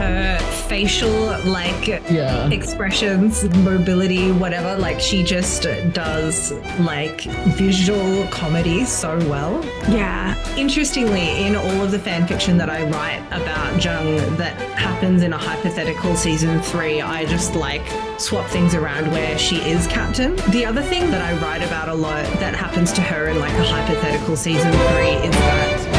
her facial expressions, mobility, whatever, like she just does like visual comedy so well. Yeah. Interestingly, in all of the fan fiction that I write about Zheng that happens in a hypothetical season 3, I just like swap things around where she is captain. The other thing that I write about a lot that happens to her in like a hypothetical season 3 is that.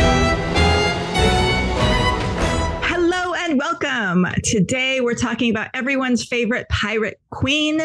Hello and welcome. Today we're talking about everyone's favorite pirate queen,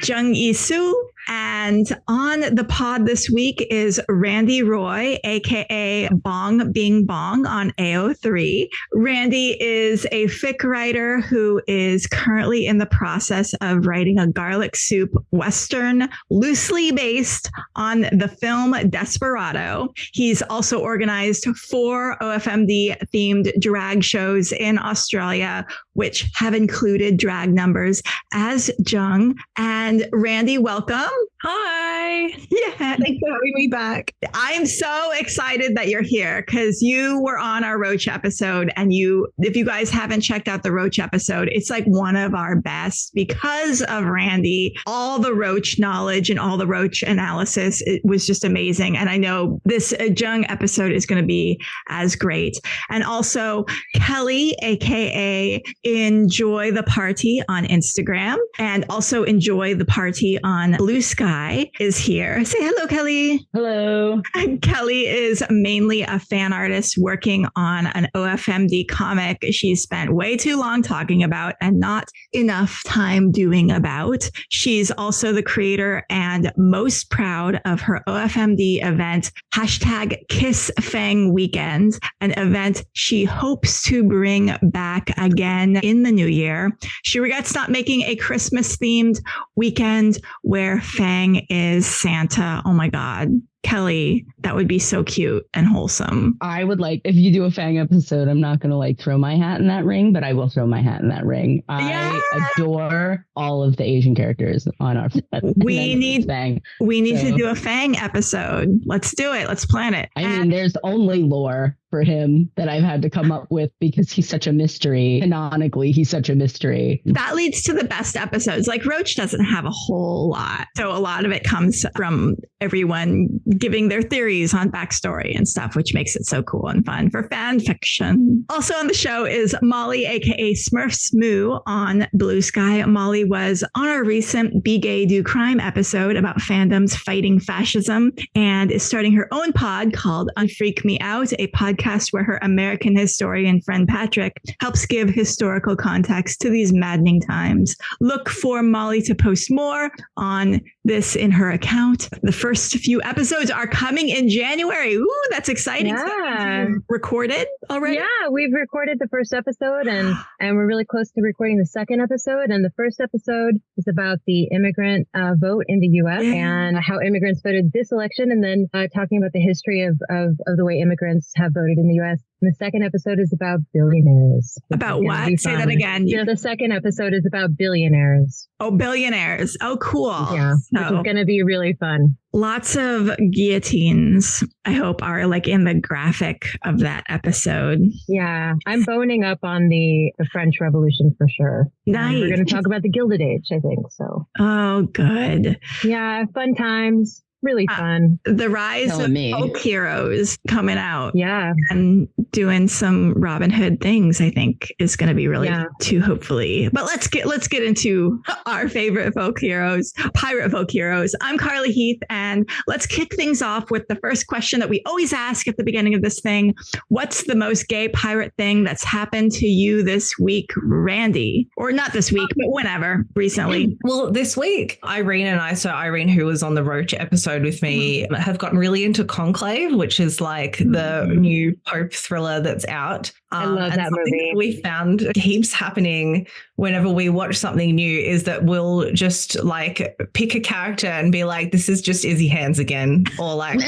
Zheng Yixu. And on the pod this week is Randy Roy, aka Bong Bing Bong on AO3. Randy is a fic writer who is currently in the process of writing a garlic soup western loosely based on the film Desperado. He's also organized 4 OFMD themed drag shows in Australia, which have included drag numbers as Zheng. And Randy, welcome. Hi. Yeah. Thanks for having me back. I'm so excited that you're here because you were on our Roach episode, and if you guys haven't checked out the Roach episode, it's like one of our best because of Randy. All the Roach knowledge and all the Roach analysis, it was just amazing. And I know this Zheng episode is going to be as great. And also Kelly, aka Enjoy the Party on Instagram, and also Enjoy the Party on Blue Sky, is here. Say hello, Kelly. Hello. Kelly is mainly a fan artist working on an OFMD comic she's spent way too long talking about and not enough time doing about. She's also the creator and most proud of her OFMD event, #KissFang Weekend, an event she hopes to bring back again in the new year. She regrets not making a Christmas-themed weekend where Fang is Santa. Oh my God. Kelly, that would be so cute and wholesome. I would like, if you do a Fang episode, I'm not going to like throw my hat in that ring, but I will throw my hat in that ring. I adore all of the Asian characters on our We need Fang. To do a Fang episode. Let's do it. Let's plan it. I mean, there's only lore for him that I've had to come up with because he's such a mystery. Canonically, he's such a mystery. That leads to the best episodes. Like Roach doesn't have a whole lot. So a lot of it comes from everyone giving their theories on backstory and stuff, which makes it so cool and fun for fan fiction. Also on the show is Molly, aka Smurfs Moo on Blue Sky. Molly was on our recent Be Gay Do Crime episode about fandoms fighting fascism and is starting her own pod called Unfreak Me Out, a podcast where her American historian friend Patrick helps give historical context to these maddening times. Look for Molly to post more on this in her account. The first few episodes are coming in January. Ooh, that's exciting. Yeah. So recorded already? Yeah, we've recorded the first episode and we're really close to recording the second episode. And the first episode is about the immigrant vote in the U.S. and how immigrants voted this election, and then talking about the history of the way immigrants have voted in the U.S. And the second episode is about billionaires. About what? Say that again. Yeah, the second episode is about billionaires. Oh, billionaires. Oh, cool. Yeah, which is going to be really fun. Lots of guillotines, I hope, are like in the graphic of that episode. Yeah, I'm boning up on the French Revolution for sure. Nice. We're going to talk about the Gilded Age, I think. So. Oh, good. Yeah, fun times. Really fun. The rise of folk heroes coming out. Yeah. And doing some Robin Hood things, I think, is going to be really too, hopefully. But let's get into our favorite folk heroes, pirate folk heroes. I'm Carly Heath, and let's kick things off with the first question that we always ask at the beginning of this thing. What's the most gay pirate thing that's happened to you this week, Randy? Or not this week, but whenever, recently. Well, this week, Irene and I, so Irene, who was on the Roach episode with me, have gotten really into Conclave, which is like the new Pope thriller that's out. I love that movie. We found keeps happening whenever we watch something new is that we'll just like pick a character and be like, this is just Izzy Hands again. Or like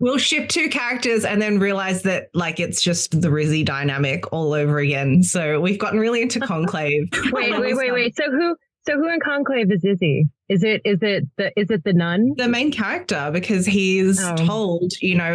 we'll ship 2 characters and then realize that like it's just the Rizzy dynamic all over again. So we've gotten really into Conclave. Wait. So who in Conclave is Izzy? Is it the nun? The main character, because he's told,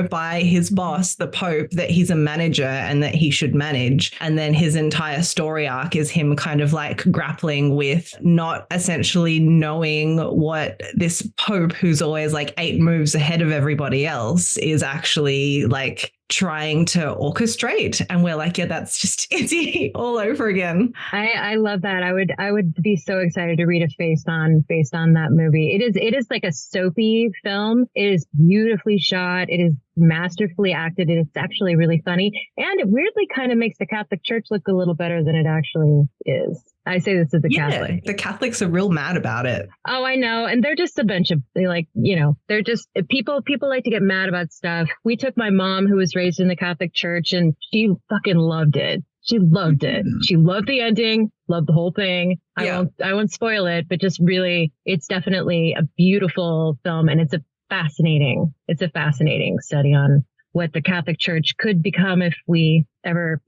by his boss, the Pope, that he's a manager and that he should manage. And then his entire story arc is him kind of like grappling with not essentially knowing what this Pope, who's always like 8 moves ahead of everybody else, is actually like trying to orchestrate. And we're like, yeah, that's just Izzy all over again. I love that. I would be so excited to read a based on that movie. It is like a soapy film. It is beautifully shot. It is masterfully acted. It's actually really funny. And it weirdly kind of makes the Catholic Church look a little better than it actually is. I say this as a Catholic. The Catholics are real mad about it. Oh, I know. And they're just a bunch of they're just people like to get mad about stuff. We took my mom, who was raised in the Catholic Church, and she fucking loved it. She loved it. She loved the ending, loved the whole thing. I won't spoil it, but just really, it's definitely a beautiful film, and it's a fascinating study on what the Catholic Church could become if we ever,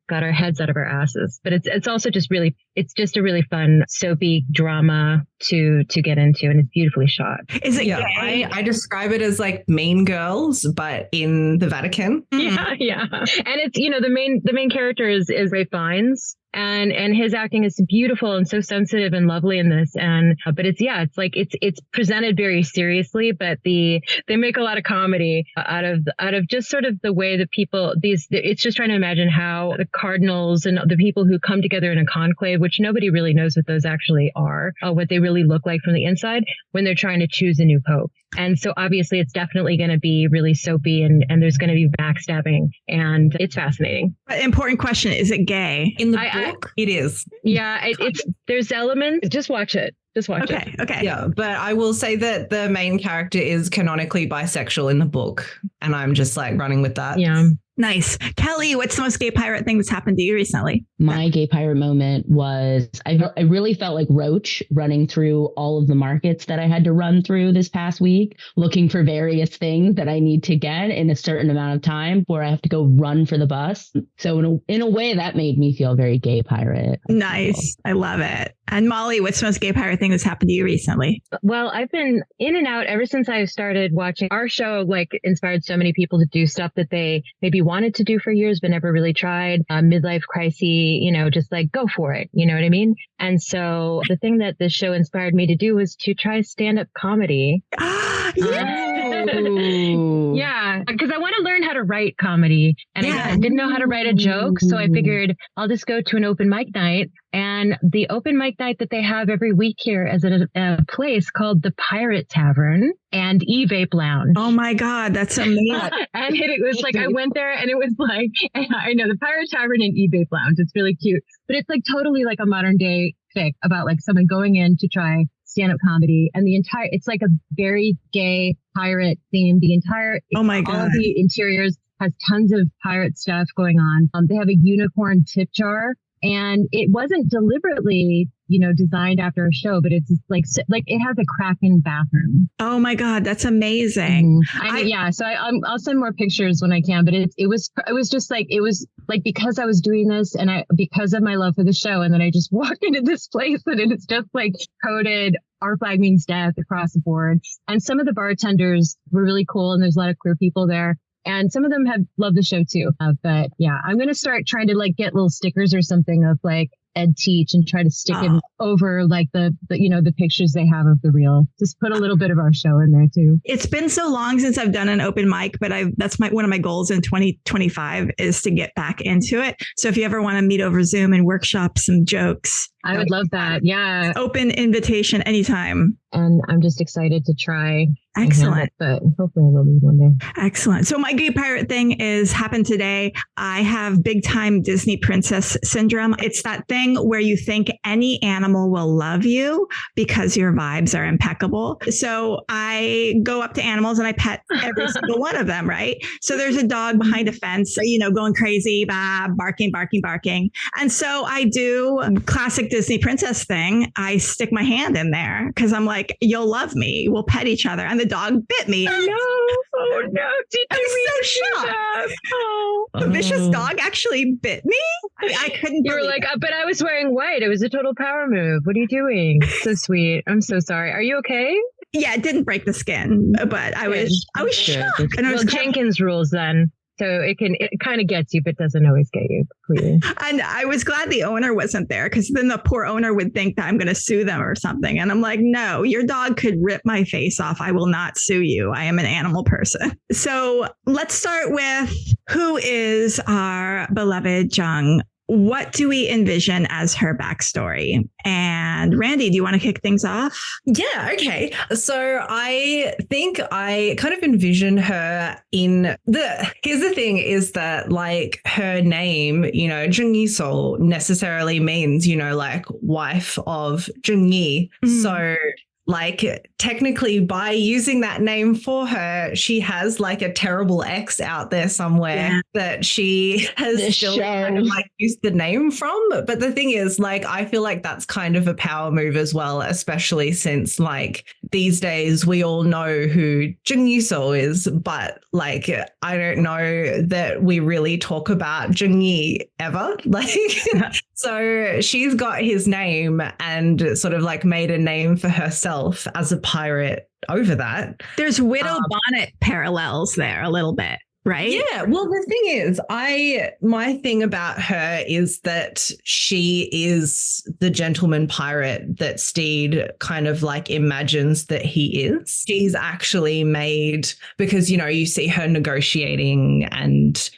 got our heads out of our asses. But it's also just a really fun soapy drama to get into, and it's beautifully shot. Is it? Yeah, I describe it as like Mean Girls, but in the Vatican. Yeah. And it's the main character is Ray Fiennes. And his acting is beautiful and so sensitive and lovely in this. And but it's presented very seriously, but they make a lot of comedy out of just sort of the way the people it's just trying to imagine how the cardinals and the people who come together in a conclave, which nobody really knows what those actually are, what they really look like from the inside when they're trying to choose a new pope. And so obviously it's definitely going to be really soapy, and there's going to be backstabbing, and it's fascinating. Important question. Is it gay? In the book, it is. Yeah, there's elements. Just watch it. Okay. Yeah, but I will say that the main character is canonically bisexual in the book, and I'm just like running with that. Yeah. Nice. Kelly, what's the most gay pirate thing that's happened to you recently? My gay pirate moment was I really felt like Roach running through all of the markets that I had to run through this past week, looking for various things that I need to get in a certain amount of time where I have to go run for the bus. So in a way that made me feel very gay pirate. Nice. I love it. And Molly, what's the most gay pirate thing that's happened to you recently? Well, I've been in and out ever since I started watching. Our show inspired so many people to do stuff that they maybe wanted to do for years but never really tried. Midlife crisis, just like go for it. You know what I mean? And so the thing that this show inspired me to do was to try stand-up comedy. Yeah, because I want to learn how to write comedy, and I didn't know how to write a joke. So I figured I'll just go to an open mic night. And the open mic night that they have every week here is at a place called the Pirate Tavern and E-Vape Lounge. Oh my God, that's amazing. And it was like, I went there and it was like, I know, the Pirate Tavern and E-Vape Lounge. It's really cute. But it's like totally like a modern day fic about like someone going in to try stand-up comedy, and it's like a very gay pirate theme. Oh my God. All of the interiors has tons of pirate stuff going on. They have a unicorn tip jar. And it wasn't deliberately, designed after a show, but it's just like it has a Kraken bathroom. Oh my God, that's amazing. Mm-hmm. So I'll send more pictures when I can. But it was just like, it was like, because I was doing this and because of my love for the show, and then I just walked into this place and it's just like coded "Our flag means death" across the board. And some of the bartenders were really cool, and there's a lot of queer people there. And some of them have loved the show too. But yeah, I'm going to start trying to like get little stickers or something of like Ed Teach and try to stick it over like the pictures they have of the reel. Just put a little bit of our show in there too. It's been so long since I've done an open mic, but that's one of my goals in 2025 is to get back into it. So if you ever want to meet over Zoom and workshop some jokes, I would love that. Yeah. Open invitation anytime. And I'm just excited to try. Excellent. But hopefully I will be one day. Excellent. So my gay pirate thing happened today. I have big time Disney princess syndrome. It's that thing where you think any animal will love you because your vibes are impeccable. So I go up to animals and I pet every single one of them, right? So there's a dog behind a fence, going crazy, barking. And so I do classic Disney princess thing, I stick my hand in there because I'm like, you'll love me. We'll pet each other. And the dog bit me. No. Oh no. I'm so shocked. Oh. A vicious dog actually bit me. I couldn't. You were like, but I was wearing white. It was a total power move. What are you doing? So sweet. I'm so sorry. Are you okay? Yeah, it didn't break the skin, but I was shocked. And I was Jenkins rules then. So it kind of gets you, but doesn't always get you completely. And I was glad the owner wasn't there because then the poor owner would think that I'm going to sue them or something. And I'm like, no, your dog could rip my face off. I will not sue you. I am an animal person. So let's start with who is our beloved Zheng. What do we envision as her backstory? And Randy, do you want to kick things off? Yeah, okay. So I think I kind of envision her here's the thing is that like her name, Zheng Yisou necessarily means, like wife of Zheng Yi. So like technically by using that name for her, she has like a terrible ex out there somewhere that she has still kind of like used the name from. But the thing is, like, I feel like that's kind of a power move as well, especially since like these days we all know who Zheng Yisou is, but like I don't know that we really talk about Zheng Yi ever. Like so she's got his name and sort of like made a name for herself as a pirate over that. There's Widow Bonnet parallels there a little bit, right? Yeah. Well, the thing is, my thing about her is that she is the gentleman pirate that Steed kind of like imagines that he is. She's actually made because, you see her negotiating and,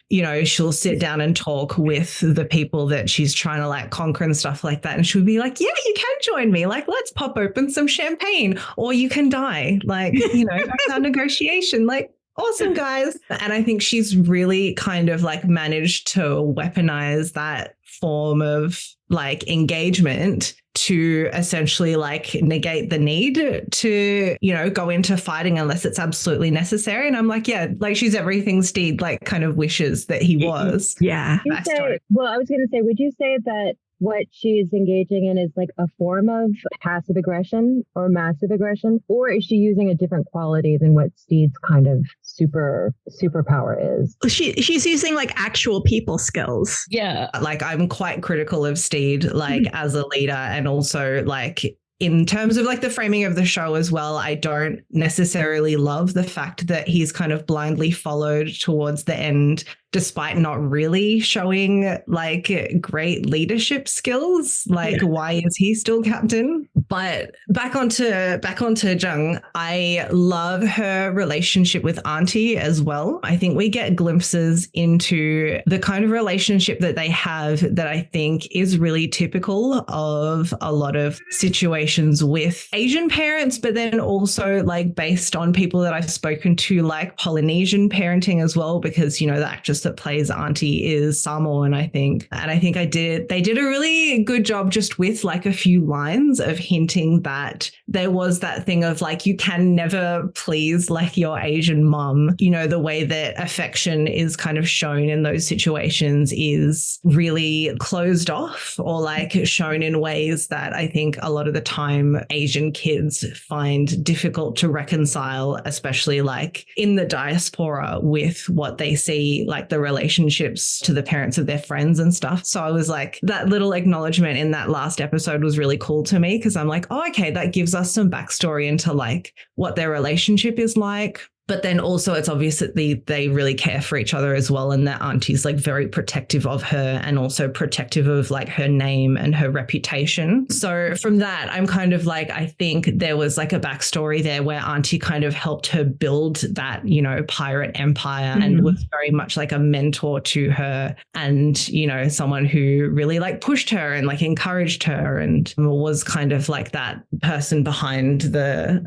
she'll sit down and talk with the people that she's trying to like conquer and stuff like that. And she'll be like, yeah, you can join me. Like, let's pop open some champagne or you can die. Like, that's our negotiation. Like, awesome, guys. And I think she's really kind of like managed to weaponize that form of like engagement to essentially like negate the need to, go into fighting unless it's absolutely necessary. And I'm like, yeah, like she's everything Steed like kind of wishes that he was. Yeah. I was going to say, would you say that what she's engaging in is like a form of passive aggression or massive aggression, or is she using a different quality than what Steed's kind of superpower is? She's using like actual people skills. Yeah. Like I'm quite critical of Steed, like as a leader, and also like in terms of like the framing of the show as well, I don't necessarily love the fact that he's kind of blindly followed towards the end, despite not really showing like great leadership skills. Like, why is he still captain? But back onto Zheng, I love her relationship with Auntie as well. I think we get glimpses into the kind of relationship that they have that I think is really typical of a lot of situations with Asian parents, but then also like based on people that I've spoken to, like Polynesian parenting as well, because, the actress that plays Auntie is Samoan, I think. And I think they did a really good job just with like a few lines of hinting that there was that thing of like, you can never please like your Asian mom. The way that affection is kind of shown in those situations is really closed off or like shown in ways that I think a lot of the time Asian kids find difficult to reconcile, especially like in the diaspora with what they see, like the relationships to the parents of their friends and stuff. So I was like, that little acknowledgement in that last episode was really cool to me because I'm like, oh, okay, that gives us some backstory into like what their relationship is like. But then also it's obvious that they really care for each other as well. And that Auntie's like very protective of her and also protective of like her name and her reputation. So from that, I'm kind of like, I think there was like a backstory there where Auntie kind of helped her build that, pirate empire and was very much like a mentor to her and, someone who really like pushed her and like encouraged her and was kind of like that person behind the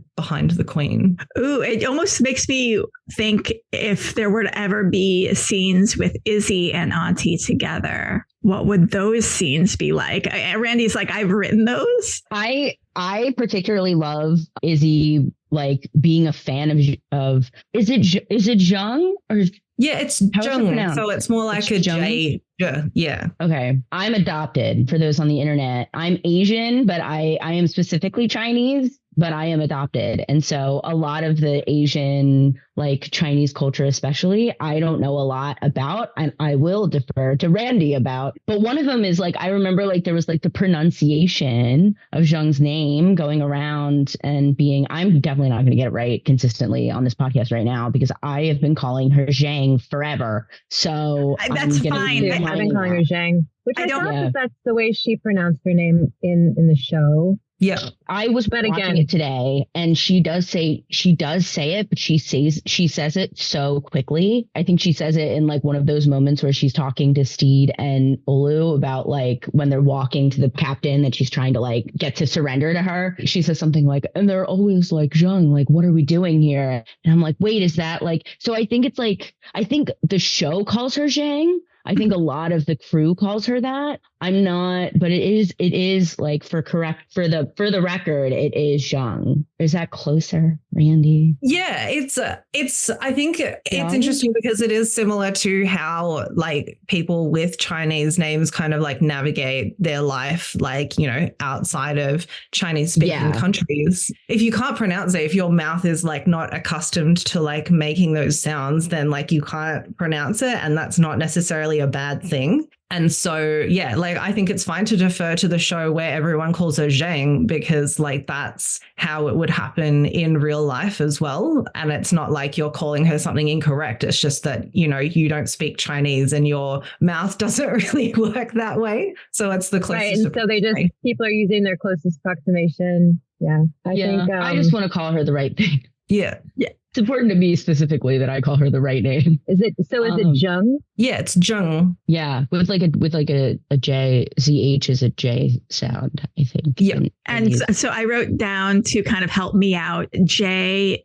queen. Ooh, it almost makes me think if there were to ever be scenes with Izzy and Auntie together, what would those scenes be like? Randy's like, I've written those. I particularly love Izzy like being a fan of is it Zheng or yeah, it's Zheng, so it's more like a J. Asia. Yeah. Okay. I'm adopted for those on the internet. I'm Asian, but I am specifically Chinese, but I am adopted. And so a lot of the Asian, like Chinese culture, especially, I don't know a lot about, and I will defer to Randy about. But one of them is like, I remember like there was like the pronunciation of Zheng's name going around and being, I'm definitely not going to get it right consistently on this podcast right now because I have been calling her Zheng forever. So that's fine. I've been calling her Zheng, which I thought that that's the way she pronounced her name in the show. Yeah, I was watching it today, and she does say it, but she says it so quickly. I think she says it in like one of those moments where she's talking to Steed and Olu about like when they're walking to the captain that she's trying to like get to surrender to her. She says something like, and they're always like, Zheng, like, what are we doing here? And I'm like, wait, is that like? So I think it's like, I think the show calls her Zheng. I think a lot of the crew calls her that. I'm not, but it is like for the record, it is Zheng. Is that closer, Randy? Yeah, I think it's interesting because it is similar to how like people with Chinese names kind of like navigate their life, like, you know, outside of Chinese speaking countries. If you can't pronounce it, if your mouth is like not accustomed to like making those sounds, then like you can't pronounce it. And that's not necessarily a bad thing. And so, yeah, like I think it's fine to defer to the show where everyone calls her Zheng because like that's how it would happen in real life as well. And it's not like you're calling her something incorrect. It's just that, you know, you don't speak Chinese and your mouth doesn't really work that way. So it's the closest. Right. And so people are using their closest approximation. Yeah. I think I just want to call her the right thing. Yeah. Yeah. It's important to me specifically that I call her the right name. Is it Zheng? Yeah, it's Zheng. Yeah, with like a J, ZH is a J sound, I think. Yeah. And so I wrote down to kind of help me out, Jung.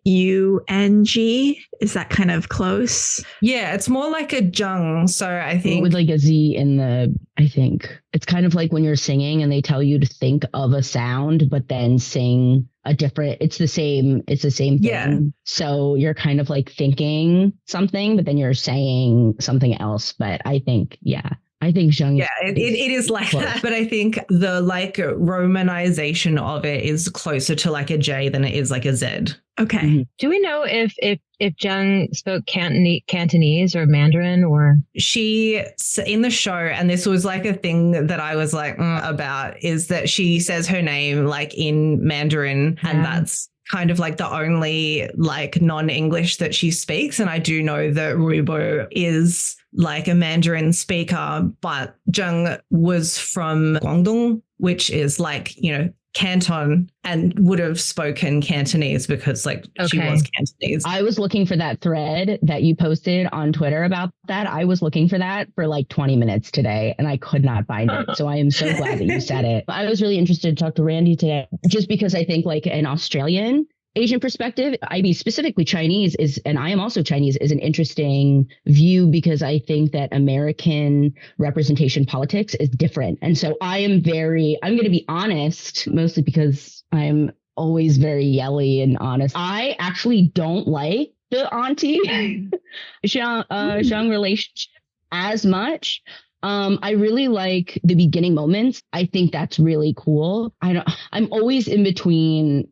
Is that kind of close? Yeah, it's more like a Zheng. So I think with like a Z in the, I think it's kind of like when you're singing and they tell you to think of a sound, but then sing a different, it's the same thing. Yeah. So you're kind of like thinking something, but then you're saying something else. But I think Zheng. Yeah, it is like close. That. But I think the like romanization of it is closer to like a J than it is like a Z. Okay. Mm-hmm. Do we know if Zheng spoke Cantonese or Mandarin or? She, in the show, and this was like a thing that I was like about, is that she says her name like in Mandarin and that's kind of like the only like non-English that she speaks. And I do know that Rubo is like a Mandarin speaker, but Zheng was from Guangdong, which is like, you know, Canton, and would have spoken Cantonese because like she was Cantonese. I was looking for that thread that you posted on Twitter about that. I was looking for that for like 20 minutes today and I could not find it. So I am so glad that you said it. I was really interested to talk to Randy today just because I think like an Australian Asian perspective, I mean, specifically Chinese is, and I am also Chinese, is an interesting view because I think that American representation politics is different. And so I'm going to be honest, mostly because I'm always very yelly and honest. I actually don't like the auntie Zheng relationship as much. I really like the beginning moments. I think that's really cool. I'm always in between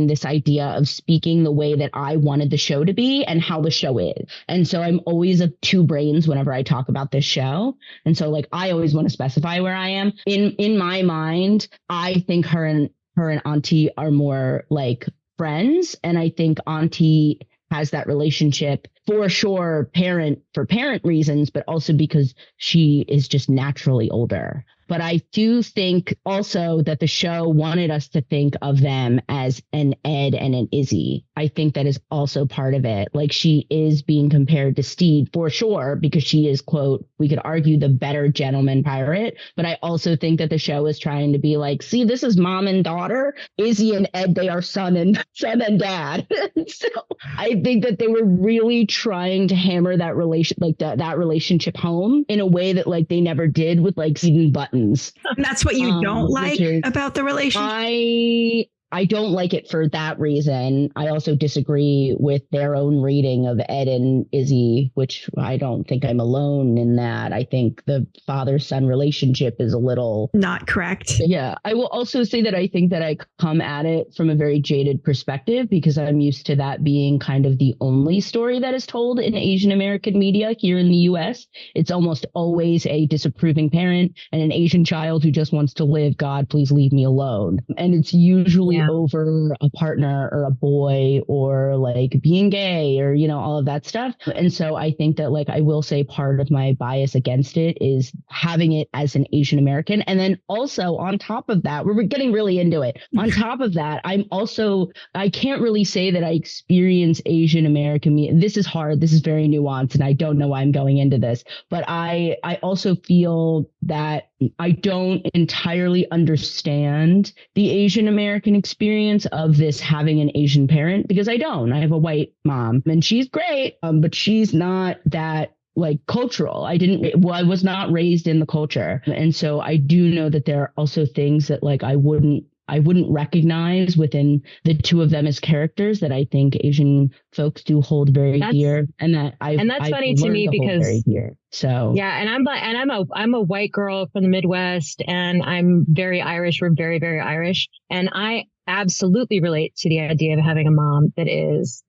this idea of speaking the way that I wanted the show to be and how the show is. And so I'm always of two brains whenever I talk about this show. And so like, I always want to specify where I am. In my mind, I think her and Auntie are more like friends. And I think Auntie has that relationship for sure, for parent reasons, but also because she is just naturally older. But I do think also that the show wanted us to think of them as an Ed and an Izzy. I think that is also part of it. Like she is being compared to Steed for sure, because she is, quote, we could argue the better gentleman pirate. But I also think that the show is trying to be like, see, this is mom and daughter. Izzy and Ed, they are son and dad. So I think that they were really trying to hammer that that relationship home in a way that like they never did with like Steed and Button. And that's what you don't like about the relationship? I don't like it for that reason. I also disagree with their own reading of Ed and Izzy, which I don't think I'm alone in that. I think the father-son relationship is a little not correct. Yeah. I will also say that I think that I come at it from a very jaded perspective because I'm used to that being kind of the only story that is told in Asian American media here in the US. It's almost always a disapproving parent and an Asian child who just wants to live. God, please leave me alone. And it's usually over a partner or a boy or like being gay or, you know, all of that stuff. And so I think that like I will say part of my bias against it is having it as an Asian American. And then also on top of that, we're getting really into it. On top of that, I can't really say that I experience Asian American. This is hard. This is very nuanced. And I don't know why I'm going into this, but I also feel that I don't entirely understand the Asian American experience of this having an Asian parent because I don't. I have a white mom and she's great, but she's not that like cultural. I was not raised in the culture. And so I do know that there are also things that like I wouldn't recognize within the two of them as characters that I think Asian folks do hold very dear, and that's funny to me because so yeah, and I'm a white girl from the Midwest, and I'm very Irish. We're very, very Irish, and I absolutely relate to the idea of having a mom that is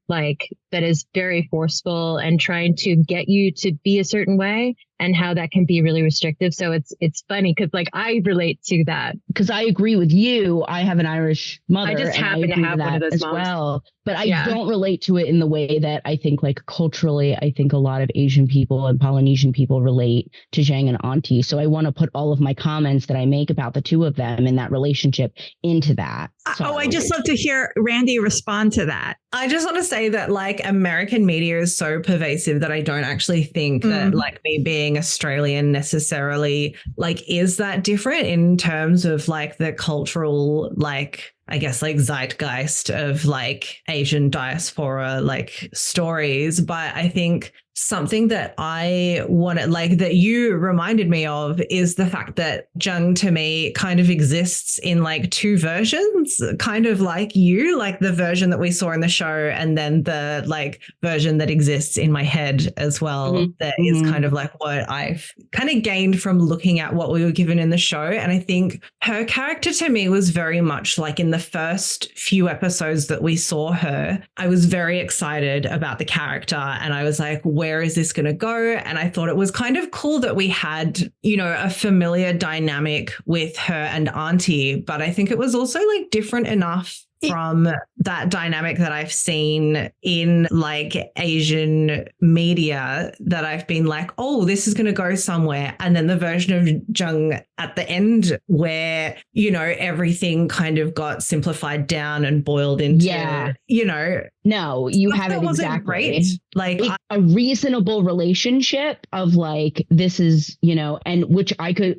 very forceful and trying to get you to be a certain way, and how that can be really restrictive. So it's funny because like I relate to that because I agree with you. I have an Irish mother. I just happen to have one of those as moms. well, but I don't relate to it in the way that I think like culturally, I think a lot of Asian people and Polynesian people relate to Zheng and Auntie. So I want to put all of my comments that I make about the two of them and that relationship into that. Oh, I just love to hear Randy respond to that. I just want to say that like American media is so pervasive that I don't actually think that like me being Australian necessarily like is that different in terms of like the cultural like I guess like zeitgeist of like Asian diaspora like stories. But I think something that I wanted like that you reminded me of is the fact that Zheng to me kind of exists in like two versions, kind of like you, like the version that we saw in the show and then the like version that exists in my head as well. That is kind of like what I've kind of gained from looking at what we were given in the show. And I think her character to me was very much like in the first few episodes that we saw her, I was very excited about the character and I was like, where is this going to go? And I thought it was kind of cool that we had, you know, a familiar dynamic with her and Auntie, but I think it was also like different enough from that dynamic that I've seen in like Asian media that I've been like, oh, this is going to go somewhere. And then the version of Zheng at the end where, you know, everything kind of got simplified down and boiled into, you know. No, you have it exactly. Great. Like a reasonable relationship of like, this is, you know, and which I could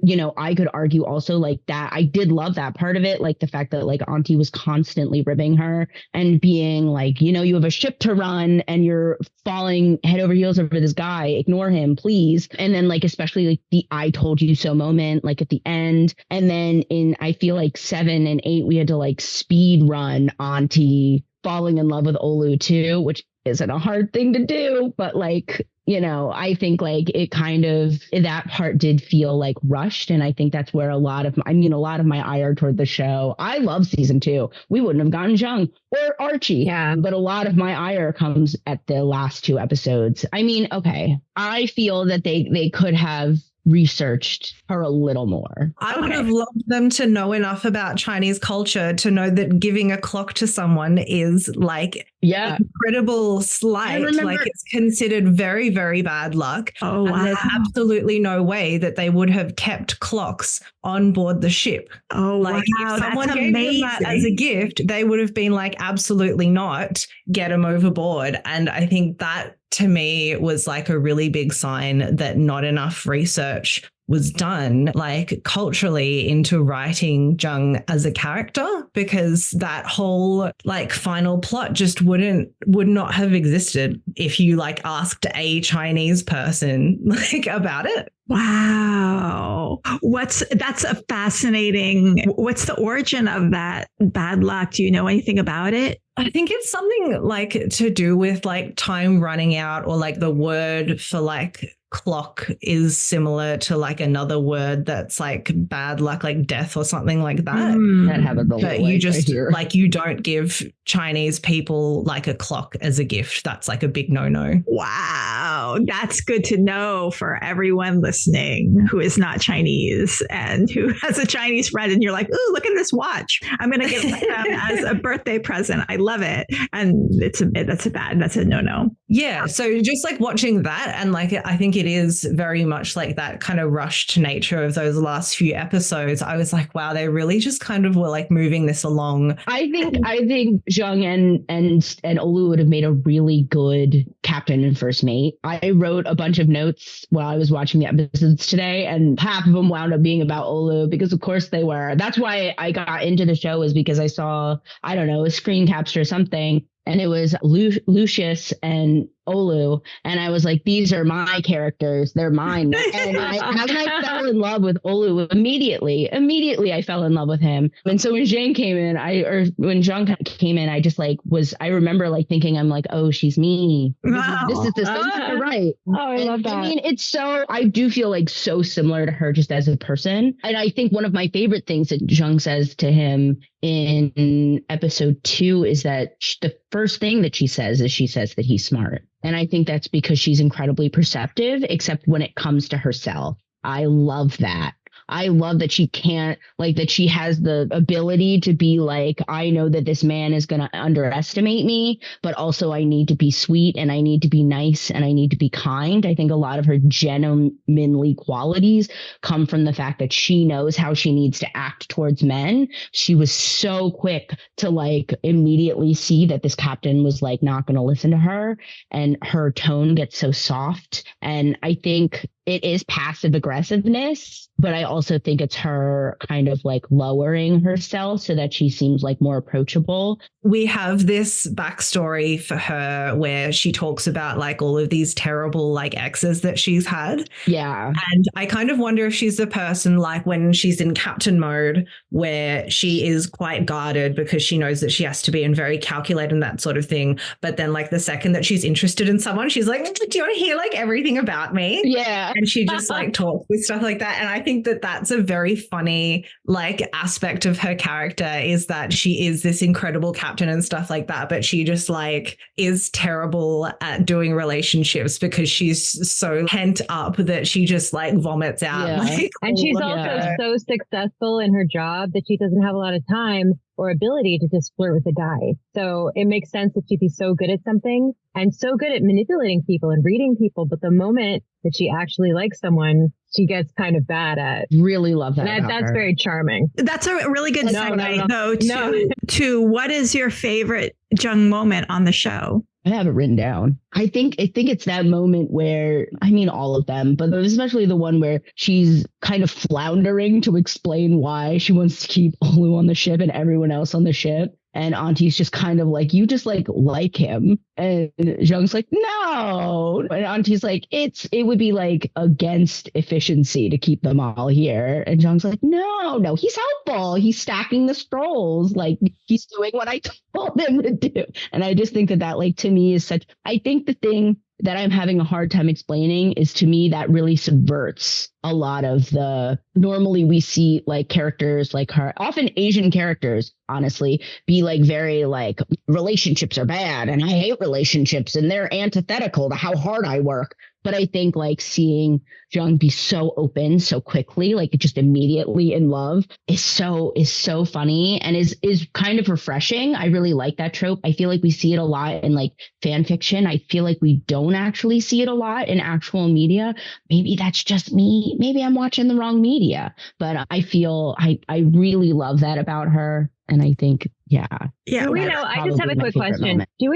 argue also like that. I did love that part of it. Like the fact that like Auntie was constantly ribbing her and being like, you know, you have a ship to run and you're falling head over heels over this guy. Ignore him, please. And then like, especially like the I told you so moment, like at the end. And then in, I feel like 7 and 8, we had to like speed run Auntie falling in love with Olu too, which isn't a hard thing to do, but like, you know, I think like it kind of, that part did feel like rushed. And I think that's where a lot of my ire toward the show, I love season 2. We wouldn't have gotten Zheng or Archie. Yeah. But a lot of my ire comes at the last 2 episodes. I mean, okay, I feel that they could have researched her a little more. I would have loved them to know enough about Chinese culture to know that giving a clock to someone is like incredible slight. Like it's considered very, very bad luck. Oh, wow. And there's absolutely no way that they would have kept clocks on board the ship. Oh, like wow. If someone gave them that as a gift, they would have been like, absolutely not, get them overboard. And I think that to me was like a really big sign that not enough research was done, like culturally, into writing Zheng as a character, because that whole like final plot just would not have existed if you like asked a Chinese person like about it. Wow. That's a fascinating, what's the origin of that bad luck? Do you know anything about it? I think it's something like to do with like time running out, or like the word for like clock is similar to like another word that's like bad luck, like death or something like that. That happens a But you just like, you don't give Chinese people like a clock as a gift. That's like a big no-no. Wow. That's good to know for everyone listening who is not Chinese and who has a Chinese friend. And you're like, ooh, look at this watch. I'm going to give them as a birthday present. I love it. And that's a no-no. Yeah. So just like watching that, and like, I think it is very much like that kind of rushed nature of those last few episodes. I was like, wow, they really just kind of were like moving this along. I think Zheng and Olu would have made a really good captain and first mate. I wrote a bunch of notes while I was watching the episodes today, and half of them wound up being about Olu, because of course they were. That's why I got into the show, is because I saw, I don't know, a screen capture or something, and it was Lucius and Olu, and I was like, these are my characters, they're mine. And I fell in love with Olu immediately I fell in love with him. And so when Zheng came in, when Zheng came in, I just like I remember like thinking, I'm like, oh, she's me. This is the thing, right? Oh, I love that. I mean, I do feel like so similar to her just as a person. And I think one of my favorite things that Zheng says to him in episode 2 is that the first thing that she says that he's smart. And I think that's because she's incredibly perceptive, except when it comes to herself. I love that. I love that she can't, like, that she has the ability to be like, I know that this man is going to underestimate me, but also I need to be sweet and I need to be nice and I need to be kind. I think a lot of her gentlemanly qualities come from the fact that she knows how she needs to act towards men. She was so quick to like immediately see that this captain was like not going to listen to her, and her tone gets so soft. And I think it is passive aggressiveness, but I also think it's her kind of like lowering herself so that she seems like more approachable. We have this backstory for her where she talks about like all of these terrible like exes that she's had. Yeah. And I kind of wonder if she's the person like when she's in captain mode where she is quite guarded because she knows that she has to be and very calculated and that sort of thing. But then like the second that she's interested in someone, she's like, do you want to hear like everything about me? Yeah. And she just like talks with stuff like that. And I think that that's a very funny like aspect of her character, is that she is this incredible captain and stuff like that, but she just like is terrible at doing relationships because she's so pent up that she just like vomits out. Yeah. Like, And she's also so successful in her job that she doesn't have a lot of time or ability to just flirt with a guy. So it makes sense that she'd be so good at something and so good at manipulating people and reading people. But the moment that she actually likes someone, she gets kind of bad at. Really love that. That's very charming. That's a really good segue, though, No. to what is your favorite Zheng moment on the show? I have it written down. I think it's that moment where, I mean, all of them, but especially the one where she's kind of floundering to explain why she wants to keep Olu on the ship and everyone else on the ship. And Auntie's just kind of like, you just like him. And Zheng's like, no. And Auntie's like, it would be like against efficiency to keep them all here. And Zheng's like, no, he's helpful. He's stacking the scrolls. Like, he's doing what I told him to do. And I just think that like, to me is such, I think the thing that I'm having a hard time explaining is, to me, that really subverts a lot of the, normally we see like characters like her, often Asian characters, honestly, be like very like relationships are bad and I hate relationships and they're antithetical to how hard I work. But I think like seeing Zheng be so open so quickly, like just immediately in love, is so funny and is kind of refreshing. I really like that trope. I feel like we see it a lot in like fan fiction. I feel like we don't actually see it a lot in actual media. Maybe that's just me. Maybe I'm watching the wrong media. But I feel I really love that about her. And I think, Yeah. Yeah. Do we know? I just have a quick question. Do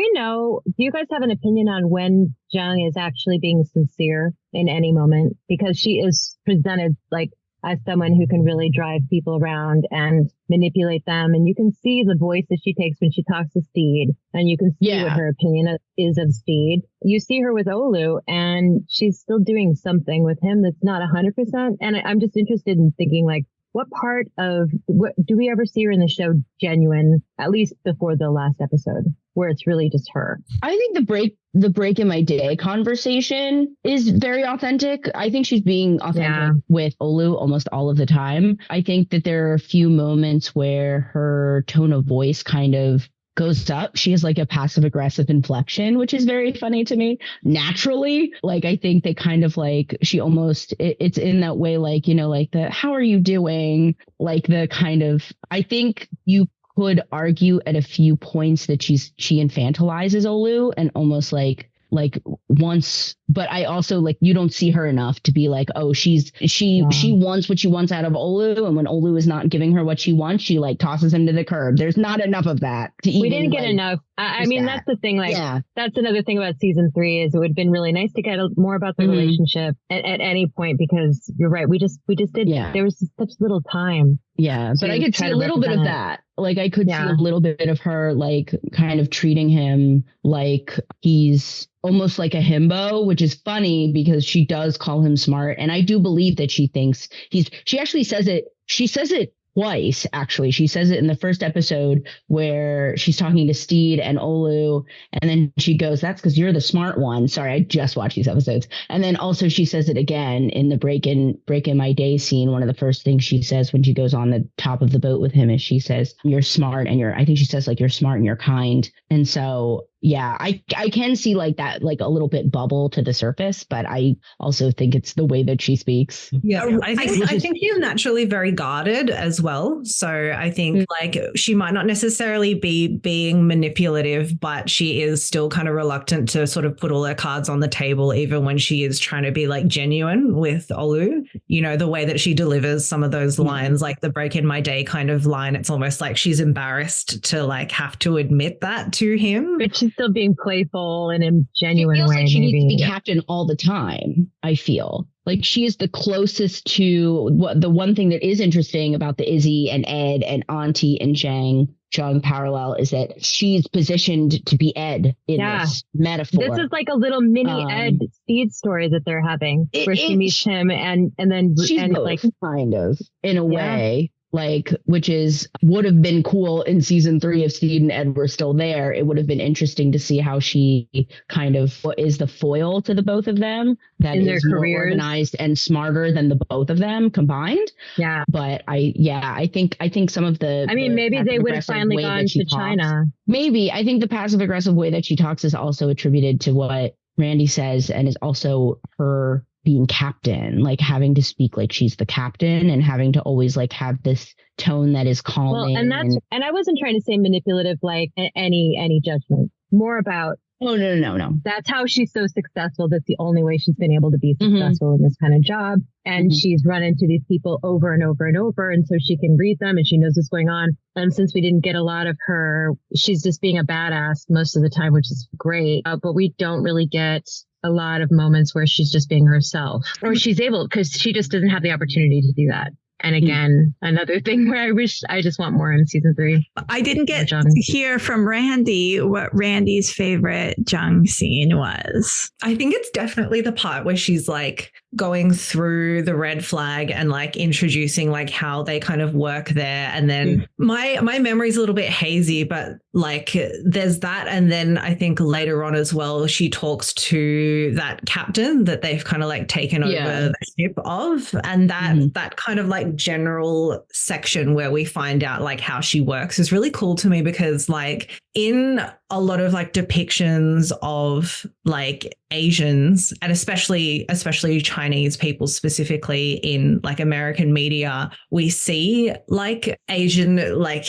you guys have an opinion on when Zheng is actually being sincere in any moment? Because she is presented like as someone who can really drive people around and manipulate them. And you can see the voice that she takes when she talks to Steed, and you can see what her opinion is of Steed. You see her with Olu, and she's still doing something with him that's not 100%. And I'm just interested in thinking, like, what part of what do we ever see her in the show genuine, at least before the last episode, where it's really just her? I think the break in my day conversation is very authentic. I think she's being authentic with Olu almost all of the time. I think that there are a few moments where her tone of voice kind of goes up. She has like a passive aggressive inflection, which is very funny to me naturally. Like, I think they kind of like, she almost, it's in that way, like, you know, like the, how are you doing? Like the kind of, I think you could argue at a few points that she infantilizes Olu and almost like once, but I also like, you don't see her enough to be like, oh, she wants what she wants out of Olu. And when Olu is not giving her what she wants, she like tosses him to the curb. There's not enough of that. We didn't get enough. I mean, that's the thing. Like, that's another thing about season 3 is it would have been really nice to get more about the relationship at any point, because you're right. We just did. There was such little time. Yeah. But I could see a little bit of that. Like I could see a little bit of her, like kind of treating him like he's almost like a himbo, which is funny because she does call him smart. And I do believe that she thinks she actually says it. She says it twice, actually. She says it in the first episode where she's talking to Steed and Olu. And then she goes, that's because you're the smart one. Sorry, I just watched these episodes. And then also she says it again in the break in my day scene. One of the first things she says when she goes on the top of the boat with him is she says, you're smart and I think she says like, you're smart and you're kind. And so yeah, I can see like that, like a little bit bubble to the surface, but I also think it's the way that she speaks. Yeah, I think she's naturally very guarded as well. So I think like she might not necessarily be being manipulative, but she is still kind of reluctant to sort of put all her cards on the table, even when she is trying to be like genuine with Olu. You know, the way that she delivers some of those lines, like the break in my day kind of line, it's almost like she's embarrassed to like have to admit that to him. But she's still being playful and in a genuine way. Like she needs to be captain all the time, I feel. Like she is the closest to what the one thing that is interesting about the Izzy and Ed and Auntie and Zheng parallel is that she's positioned to be Ed in this metaphor. This is like a little mini Ed Steed story that they're having, where she meets him and then she's both, like kind of in a way. Like, which would have been cool in season 3 if Steed and Ed were still there. It would have been interesting to see how she kind of is the foil to the both of them. That is more organized and smarter than the both of them combined. Yeah. But I think some of the. I mean, maybe they would have finally gone to China. Maybe. I think the passive aggressive way that she talks is also attributed to what Randy says, and is also her being captain, like having to speak like she's the captain and having to always like have this tone that is calming. Well, and I wasn't trying to say manipulative, like any judgment, more about. Oh, no. That's how she's so successful. That's the only way she's been able to be successful in this kind of job. And she's run into these people over and over and over. And so she can read them and she knows what's going on. And since we didn't get a lot of her, she's just being a badass most of the time, which is great. But we don't really get a lot of moments where she's just being herself, or she's able, because she just doesn't have the opportunity to do that. And again, another thing where I just want more in season 3. I didn't get to hear from Randy what Randy's favorite Zheng scene was. I think it's definitely the part where she's like going through the red flag and like introducing like how they kind of work there. And then my memory's a little bit hazy, but like there's that. And then I think later on as well, she talks to that captain that they've kind of like taken over the ship of. And that kind of like general section where we find out like how she works is really cool to me, because like in a lot of like depictions of like Asians, and especially Chinese people specifically in like American media, we see like Asian like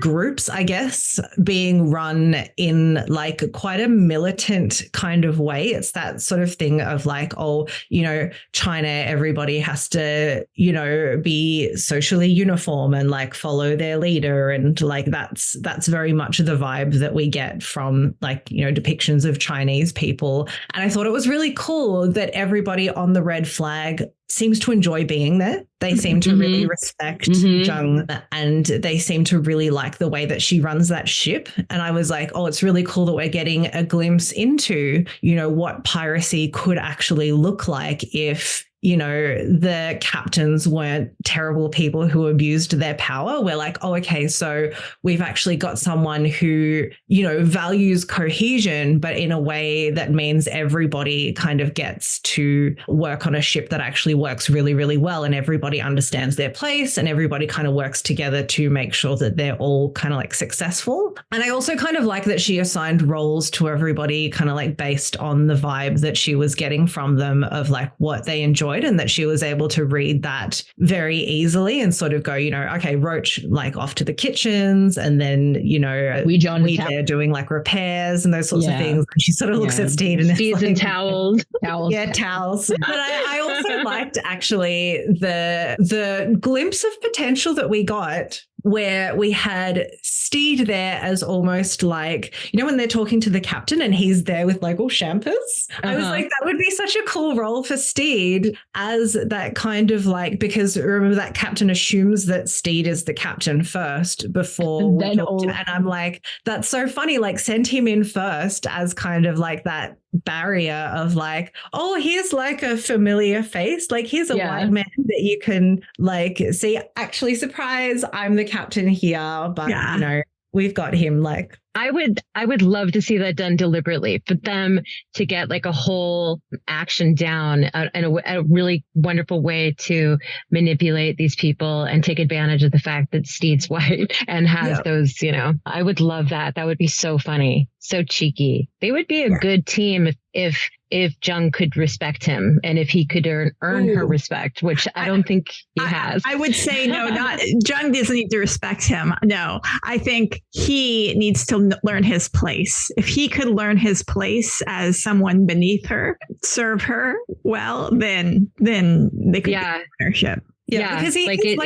groups, I guess, being run in like quite a militant kind of way. It's that sort of thing of like, oh, you know, China, everybody has to, you know, be socially uniform and like follow their leader. And like that's very much the vibe that we get from like, you know, depictions of Chinese people. And I thought it was really cool that everybody on the red flag seems to enjoy being there. They seem to really respect Zheng, and they seem to really like the way that she runs that ship. And I was like, oh, it's really cool that we're getting a glimpse into, you know, what piracy could actually look like if, you know, the captains weren't terrible people who abused their power. We're like, oh, okay, so we've actually got someone who, you know, values cohesion, but in a way that means everybody kind of gets to work on a ship that actually works really, really well, and everybody understands their place and everybody kind of works together to make sure that they're all kind of like successful. And I also kind of like that she assigned roles to everybody kind of like based on the vibe that she was getting from them of like what they enjoyed, and that she was able to read that very easily and sort of go, you know, okay, Roach like off to the kitchens, and then, you know, we there doing like repairs and those sorts of things. And she sort of looks at Steed and Steeds like, and towels. Yeah, towels. But I also liked actually the glimpse of potential that we got, where we had Steed there as almost like, you know, when they're talking to the captain and he's there with like all champers. I was like, that would be such a cool role for Steed as that kind of like, because remember that captain assumes that Steed is the captain first before we talk to, and I'm like, that's so funny. Like send him in first as kind of like that barrier of like, oh, here's like a familiar face, like here's a white man that you can like see, actually surprise, I'm the captain here, but you know, we've got him. Like I would love to see that done deliberately, for them to get like a whole action down and a really wonderful way to manipulate these people and take advantage of the fact that Steed's white and has those, you know, I would love that. That would be so funny, so cheeky. They would be a good team if Zheng could respect him and if he could earn her respect, which I don't think he has. I would say no, not Zheng doesn't need to respect him. No, I think he needs to learn his place. If he could learn his place as someone beneath her, serve her well, then they could be in partnership. Yeah, because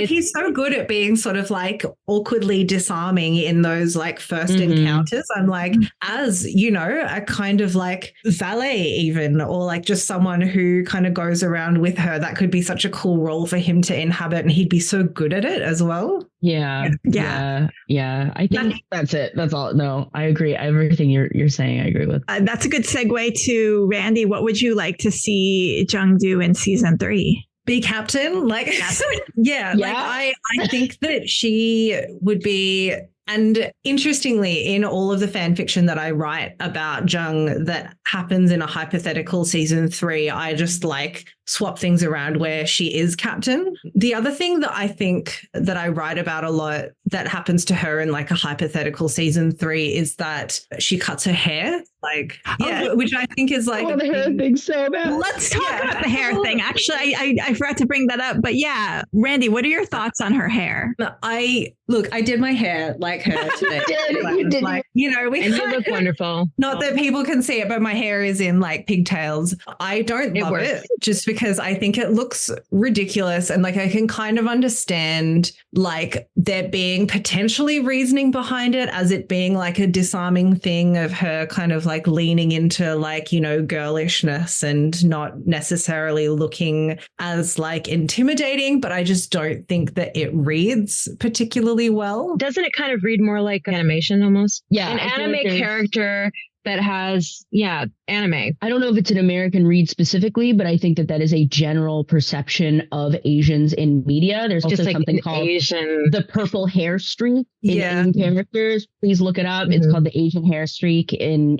he's so good at being sort of like awkwardly disarming in those like first encounters. I'm like, as you know, a kind of like valet even, or like just someone who kind of goes around with her, that could be such a cool role for him to inhabit, and he'd be so good at it as well. Yeah. I think that's it. That's all. No, I agree. Everything you're saying, I agree with. That's a good segue to Randy. What would you like to see Zheng do in season 3? Be captain, like like I think that she would be. And interestingly, in all of the fan fiction that I write about Zheng that happens in a hypothetical season 3, I just like swap things around where she is captain. The other thing that I think that I write about a lot that happens to her in like a hypothetical season 3 is that she cuts her hair. Like, which I think is like the hair thing so bad. Let's talk about the hair thing. Actually, I forgot to bring that up. But yeah, Randy, what are your thoughts on her hair? I did my hair like her today. You did. Like, you know, and you look wonderful. Not that people can see it, but my hair is in like pigtails. I don't love it just because I think it looks ridiculous. And like I can kind of understand like there being potentially reasoning behind it, as it being like a disarming thing of her kind of like leaning into like, you know, girlishness and not necessarily looking as like intimidating. But I just don't think that it reads particularly well. Doesn't it kind of read more like animation almost? Yeah. An anime character that has, anime. I don't know if it's an American read specifically, but I think that is a general perception of Asians in media. There's also like something called the purple hair streak in Asian characters. Please look it up. It's called the Asian hair streak in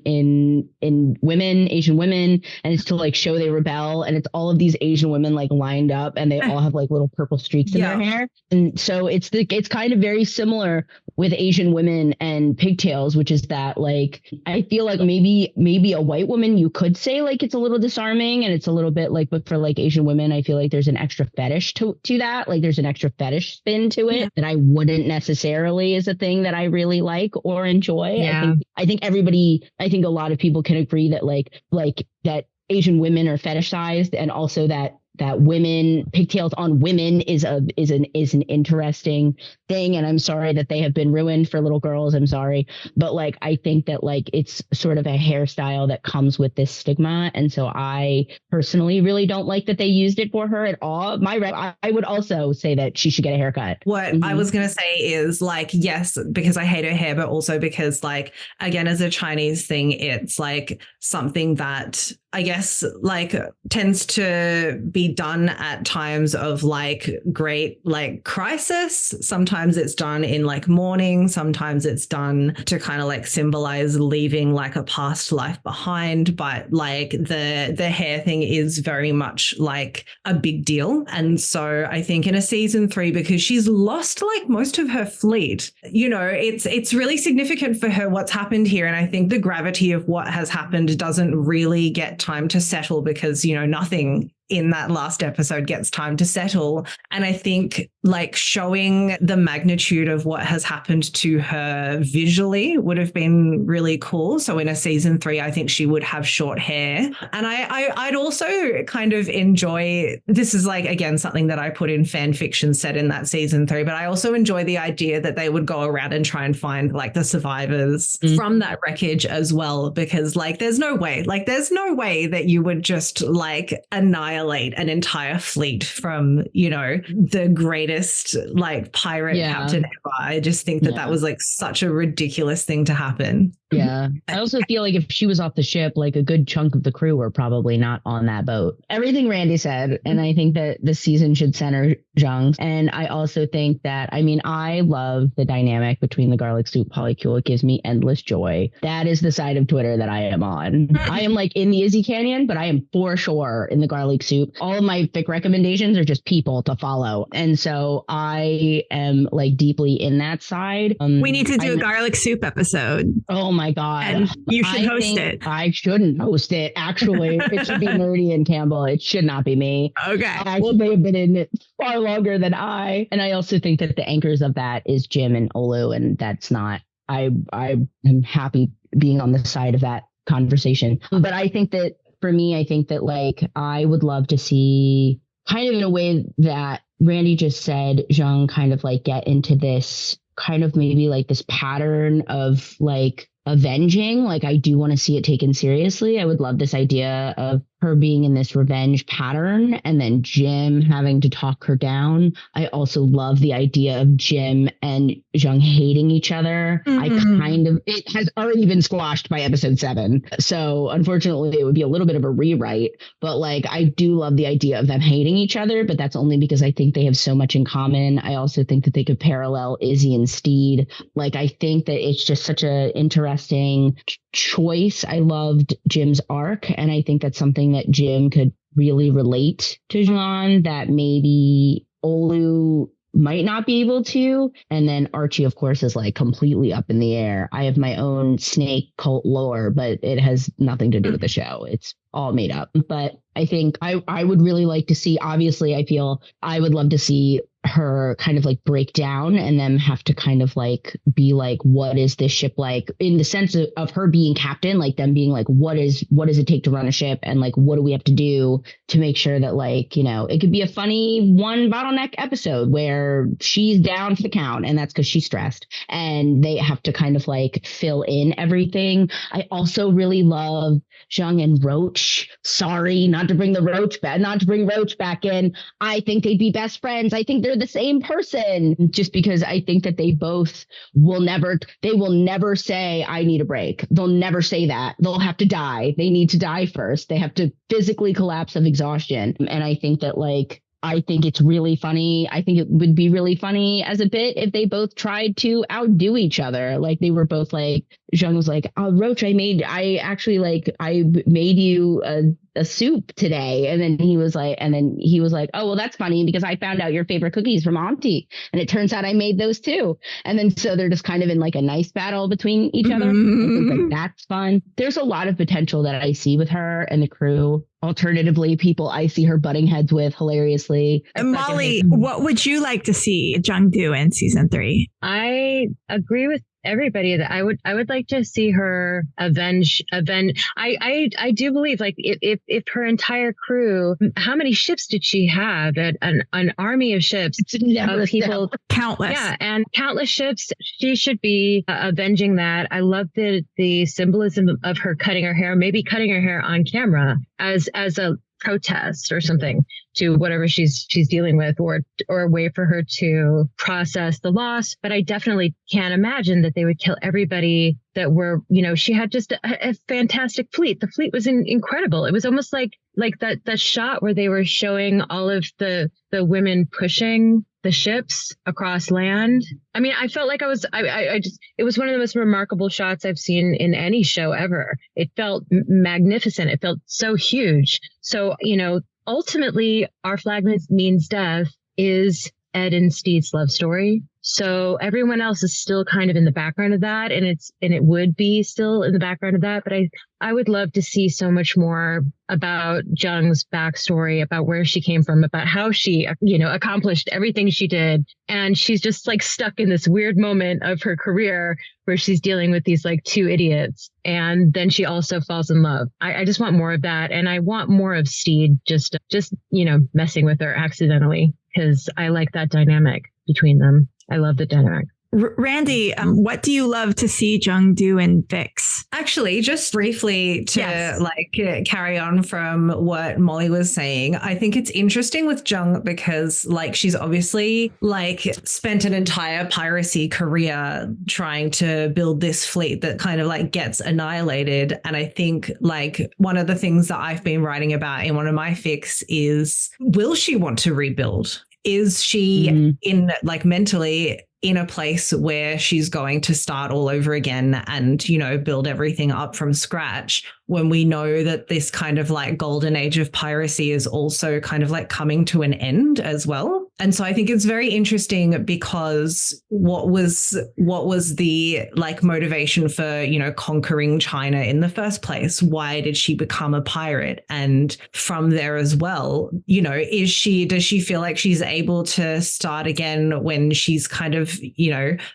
women, Asian women, and it's to like show they rebel. And it's all of these Asian women like lined up, and they all have like little purple streaks in their hair. And so it's kind of very similar with Asian women and pigtails, which is that like, I feel like maybe a white woman, you could say like it's a little disarming and it's a little bit like, but for like Asian women, I feel like there's an extra fetish to that. Like there's an extra fetish spin to it that I wouldn't necessarily is a thing that I really like or enjoy. Yeah. I think a lot of people can agree that like that Asian women are fetishized, and also that women, pigtails on women is an interesting thing. And I'm sorry that they have been ruined for little girls. I'm sorry. But like, I think that like it's sort of a hairstyle that comes with this stigma. And so I personally really don't like that they used it for her at all. I would also say that she should get a haircut. What I was going to say is like, yes, because I hate her hair, but also because like, again, as a Chinese thing, it's like something that I guess like tends to be done at times of like great like crisis. Sometimes it's done in like mourning. Sometimes it's done to kind of like symbolize leaving like a past life behind. But like the hair thing is very much like a big deal. And so I think in a season 3, because she's lost like most of her fleet, you know, it's really significant for her what's happened here. And I think the gravity of what has happened doesn't really get time to settle, because, you know, nothing in that last episode gets time to settle. And I think like showing the magnitude of what has happened to her visually would have been really cool. So in a season 3, I think she would have short hair. And I'd also kind of enjoy, this is like, again, something that I put in fan fiction set in that season 3, but I also enjoy the idea that they would go around and try and find like the survivors from that wreckage as well, because like there's no way that you would just like annihilate an entire fleet from, you know, the greatest like pirate captain ever. I just think that was like such a ridiculous thing to happen. Yeah. I also feel like if she was off the ship, like a good chunk of the crew were probably not on that boat. Everything Randy said. And I think that the season should center Zheng. And I also think that, I mean, I love the dynamic between the garlic soup polycule. It gives me endless joy. That is the side of Twitter that I am on. I am like in the Izzy Canyon, but I am for sure in the garlic soup. All of my fic recommendations are just people to follow. And so I am like deeply in that side. We need to do a garlic soup episode. Oh my God. And you should host it. I shouldn't host it. Actually, it should be Murdy and Campbell. It should not be me. Okay. Actually, they have been in it far longer than I. And I also think that the anchors of that is Jim and Olu. And that's not, I am happy being on the side of that conversation. But I think that for me, I think that like I would love to see kind of in a way that Randy just said, Zheng kind of like get into this kind of maybe like this pattern of like avenging. Like I do want to see it taken seriously. I would love this idea of her being in this revenge pattern and then Jim having to talk her down. I also love the idea of Jim and Zheng hating each other. It has already been squashed by episode 7. So unfortunately it would be a little bit of a rewrite, but like, I do love the idea of them hating each other, but that's only because I think they have so much in common. I also think that they could parallel Izzy and Steed. Like, I think that it's just such a interesting choice. I loved Jim's arc, and I think that's something that Jim could really relate to Zheng that maybe Olu might not be able to. And then Archie, of course, is like completely up in the air. I have my own snake cult lore, but it has nothing to do with the show. It's all made up. But I think I would really like to see, obviously, I feel I would love to see her kind of like break down and then have to kind of like be like, what is this ship like, in the sense of her being captain, like them being like, what does it take to run a ship, and like what do we have to do to make sure that, like, you know, it could be a funny one bottleneck episode where she's down for the count and that's because she's stressed and they have to kind of like fill in everything. I also really love Zheng and Roach. Sorry, not to bring Roach back in. I think they'd be best friends. I think they're the same person, just because I think that they both will never say, I need a break. They'll never say that. They'll have to die. They need to die first. They have to physically collapse of exhaustion. And I think that I think it's really funny. I think it would be really funny as a bit if they both tried to outdo each other. Like they were both like Zheng was like, oh, Roach, I made you a soup today. And then he was like, oh, well, that's funny because I found out your favorite cookies from Auntie. And it turns out I made those too. And then so they're just kind of in like a nice battle between each other. I think like that's fun. There's a lot of potential that I see with her and the crew. Alternatively, people I see her butting heads with hilariously. Molly, what would you like to see Zheng do in season 3? I agree with everybody that I would like to see her avenge. I do believe like if her entire crew, how many ships did she have? An army of ships of people, countless. Yeah, and countless ships. She should be avenging that. I love the symbolism of her cutting her hair, maybe cutting her hair on camera as a protest or something to whatever she's dealing with, or a way for her to process the loss. But I definitely can't imagine that they would kill everybody that were, she had just a fantastic fleet. The fleet was incredible. It was almost like that shot where they were showing all of the women pushing the ships across land. I mean, I felt like it was one of the most remarkable shots I've seen in any show ever. It felt magnificent. It felt so huge. So, ultimately, Our Flag Means Death is Ed and Steed's love story. So everyone else is still kind of in the background of that, and it would be still in the background of that. But I would love to see so much more about Zheng's backstory, about where she came from, about how she, accomplished everything she did. And she's just like stuck in this weird moment of her career where she's dealing with these like two idiots. And then she also falls in love. I just want more of that. And I want more of Steed just messing with her accidentally, because I like that dynamic between them. I love the dynamic. Randy, what do you love to see Zheng do in Fics? Actually, just briefly to carry on from what Molly was saying, I think it's interesting with Zheng because she's obviously spent an entire piracy career trying to build this fleet that kind of gets annihilated. And I think one of the things that I've been writing about in one of my fics is, will she want to rebuild? Is she in mentally in a place where she's going to start all over again and, build everything up from scratch, when we know that this kind of golden age of piracy is also kind of coming to an end as well? And so I think it's very interesting because what was the motivation for, conquering China in the first place? Why did she become a pirate? And from there as well, does she feel like she's able to start again when she's kind of,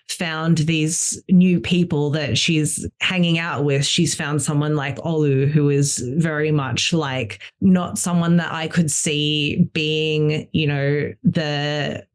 found these new people that she's hanging out with? She's found someone like Olu, who is very much not someone that I could see being, the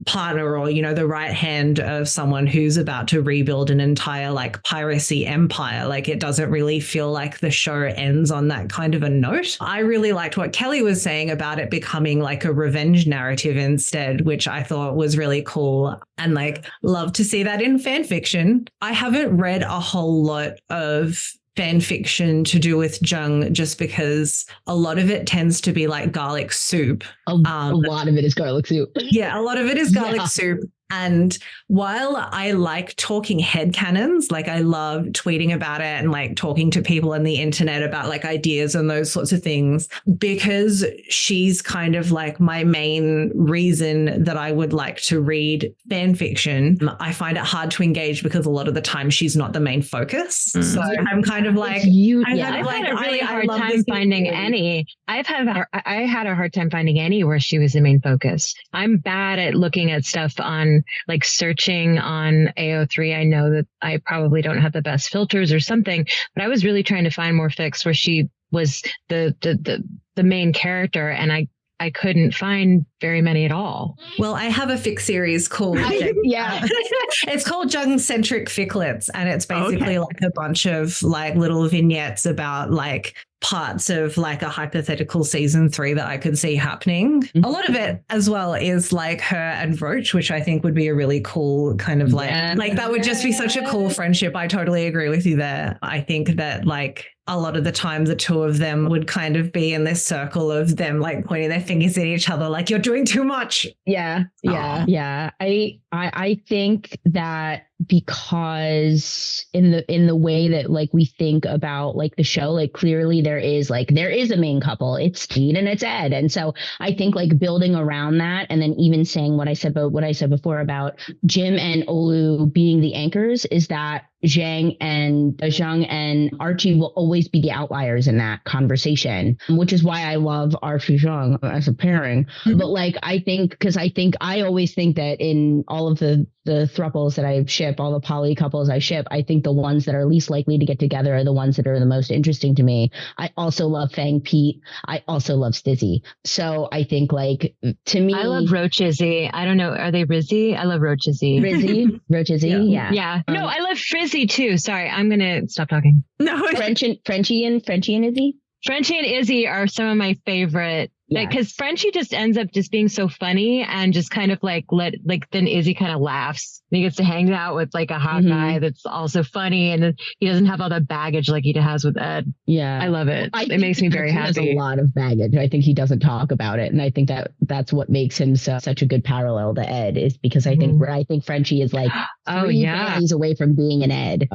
partner or, the right hand of someone who's about to rebuild an entire piracy empire. It doesn't really feel like the show ends on that kind of a note. I really liked what Kelly was saying about it becoming a revenge narrative instead, which I thought was really cool, and love to see that in fan fiction. I haven't read a whole lot of fan fiction to do with Zheng just because a lot of it tends to be garlic soup. A lot of it is garlic soup. Yeah, a lot of it is garlic soup. And while I like talking headcanons, I love tweeting about it and talking to people on the internet about ideas and those sorts of things, because she's kind of my main reason that I would like to read fan fiction. I find it hard to engage because a lot of the time she's not the main focus. So I'm kind of I've had a really hard time finding any. I had a hard time finding any where she was the main focus. I'm bad at looking at stuff on searching on AO3. I know that I probably don't have the best filters or something, but I was really trying to find more fics where she was the main character, and I couldn't find very many at all. Well, I have a fic series called it's called Zheng-centric ficlets, and it's basically a bunch of little vignettes about parts of a hypothetical season 3 that I could see happening. A lot of it as well is her and Roach, which I think would be a really cool kind of that would just be such a cool friendship. I totally agree with you there. I think that a lot of the time the two of them would kind of be in this circle of them pointing their fingers at each other you're doing too much. Yeah. I think that because in the way that like we think about like the show, like clearly there is a main couple. It's Steed and it's Ed. And so I think like building around that, and then even saying what I said before about Jim and Olu being the anchors, is that Zheng and Archie will always be the outliers in that conversation, which is why I love Archie Zheng as a pairing. Mm-hmm. But like, I always think that in all of the thruples that I ship, all the poly couples I ship, I think the ones that are least likely to get together are the ones that are the most interesting to me. I also love Fang Pete. I also love Stizzy. So I think like, to me, I love Roach Izzy. I don't know. Are they Rizzy? I love Roach Izzy. Roach Izzy. Yeah. No, I love Frizzy too. Sorry, I'm gonna stop talking. No, Frenchie and Izzy. Frenchie and Izzy are some of my favorite. Yes. Because Frenchie just ends up just being so funny and just kind of then Izzy kind of laughs. And he gets to hang out with like a hot guy that's also funny, and he doesn't have all the baggage like he has with Ed. Yeah, I love it. It makes me very happy. He has a lot of baggage. I think he doesn't talk about it, and I think that's what makes him such a good parallel to Ed, is because I think Frenchie is like three days away from being an Ed.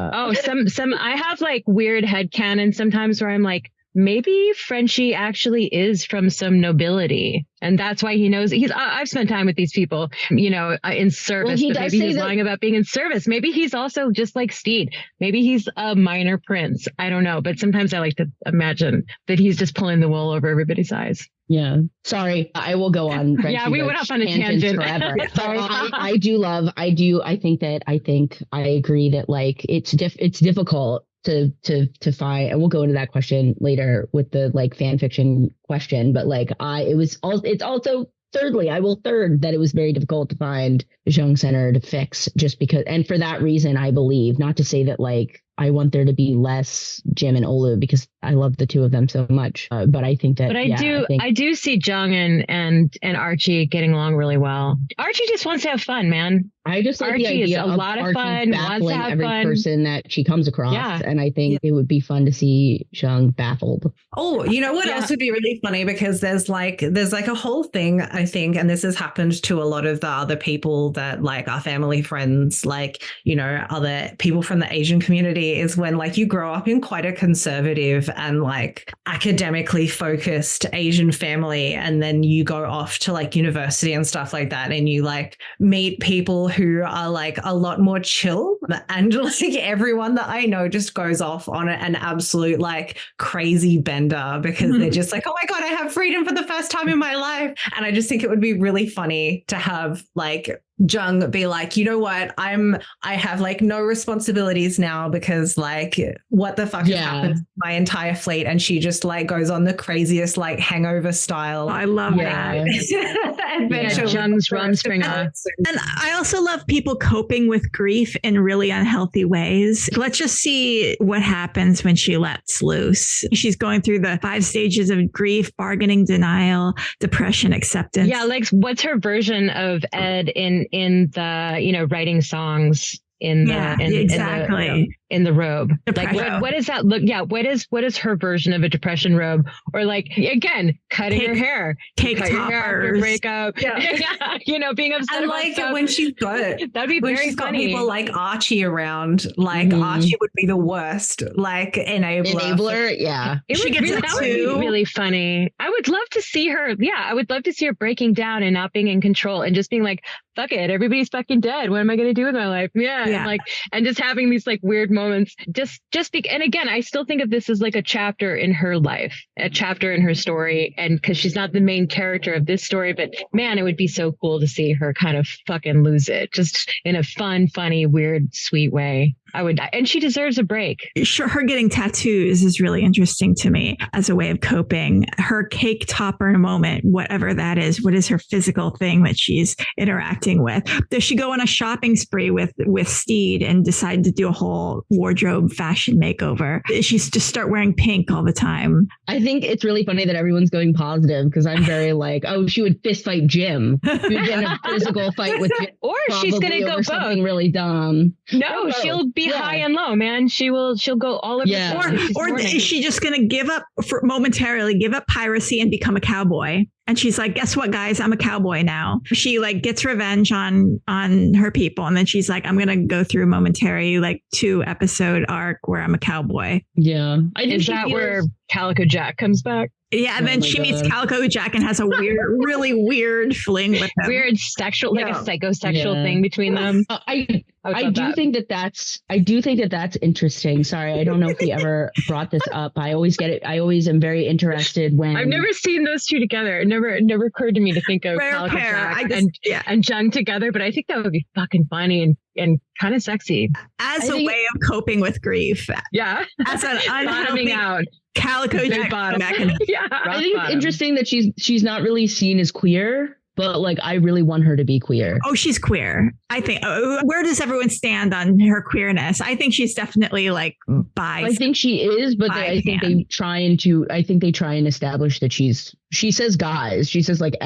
Some I have like weird headcanon sometimes where I'm like, maybe Frenchie actually is from some nobility, and that's why he knows. I've spent time with these people, in service. Well, but maybe he's lying about being in service. Maybe he's also just like Steed. Maybe he's a minor prince. I don't know. But sometimes I like to imagine that he's just pulling the wool over everybody's eyes. Yeah. Sorry, I will go on. Yeah, we went off on a tangent forever. Sorry. I think I agree that like it's difficult to find, and we'll go into that question later with the like fan fiction question, but like it's also thirdly, I will third that it was very difficult to find Zheng centered fics, just because, and for that reason, I believe, not to say that like I want there to be less Jim and Olu, because I love the two of them so much. But I think that. But I do see Zheng and Archie getting along really well. Archie just wants to have fun, man. I just like Archie the idea is a lot of fun. Wants to have every fun. Person that she comes across, and I think it would be fun to see Zheng baffled. Oh, you know what else would be really funny, because there's like a whole thing, I think, and this has happened to a lot of the other people that like our family friends, like, other people from the Asian community, is when like you grow up in quite a conservative and like academically focused Asian family, and then you go off to like university and stuff like that, and you like meet people who are like a lot more chill, and like everyone that I know just goes off on an absolute like crazy bender, because they're just like, oh my God, I have freedom for the first time in my life. And I just think it would be really funny to have like Zheng be like, you know what, I have like no responsibilities now, because like what the fuck has happened to my entire fleet, and she just like goes on the craziest like Hangover style. I love that adventure. Zheng's Rumspringa. And I also love people coping with grief in really unhealthy ways. Let's just see what happens when she lets loose. She's going through the 5 stages of grief: bargaining, denial, depression, acceptance. Yeah, like what's her version of Ed in the writing songs in the robe? Like what does that look? Yeah, what is her version of a depression robe? Or like, again, cutting her hair, cake cut your hair after breakup. Being upset and about like stuff. when she's got that'd be when very she's funny. got people like Archie around, like Archie would be the worst like enabler. Yeah, that would be really funny. I would love to see her. Yeah, I would love to see her breaking down and not being in control, and just being like, fuck it, everybody's fucking dead. What am I going to do with my life? And just having these like weird moments. And again, I still think of this as like a chapter in her life, a chapter in her story. And because she's not the main character of this story, but man, it would be so cool to see her kind of fucking lose it, just in a fun, funny, weird, sweet way. And she deserves a break. Sure, her getting tattoos is really interesting to me as a way of coping. Her cake topper moment, whatever that is, what is her physical thing that she's interacting with? Does she go on a shopping spree with Steed and decide to do a whole wardrobe fashion makeover? She's just start wearing pink all the time. I think it's really funny that everyone's going positive, because I'm very like, oh, she would fist fight Jim. She'd get in a physical fight with Jim. Or she's going to go both. Something really dumb. No, she'll be be high and low, man. She'll go all over. Or is she just going to give up piracy and become a cowboy? And she's like, guess what, guys? I'm a cowboy now. She like gets revenge on her people. And then she's like, I'm going to go through a momentary like 2-episode arc where I'm a cowboy. Yeah. Is that where Calico Jack comes back? Yeah, and then she meets Calico Jack and has a really weird fling with him. Weird sexual, like a psychosexual thing between them. I do think that that's interesting. Sorry, I don't know if we ever brought this up. I always get it. I always am very interested when I've never seen those two together. It never occurred to me to think of Calico Jack and Zheng together, but I think that would be fucking funny and kind of sexy as a way of coping with grief. Yeah, as an bottoming out. Calico Jack back in. Yeah, I think it's interesting that she's not really seen as queer, but like I really want her to be queer. Oh, she's queer. I think. Where does everyone stand on her queerness? I think she's definitely like bi. I think she is, but I think they try and establish that she says guys. She says like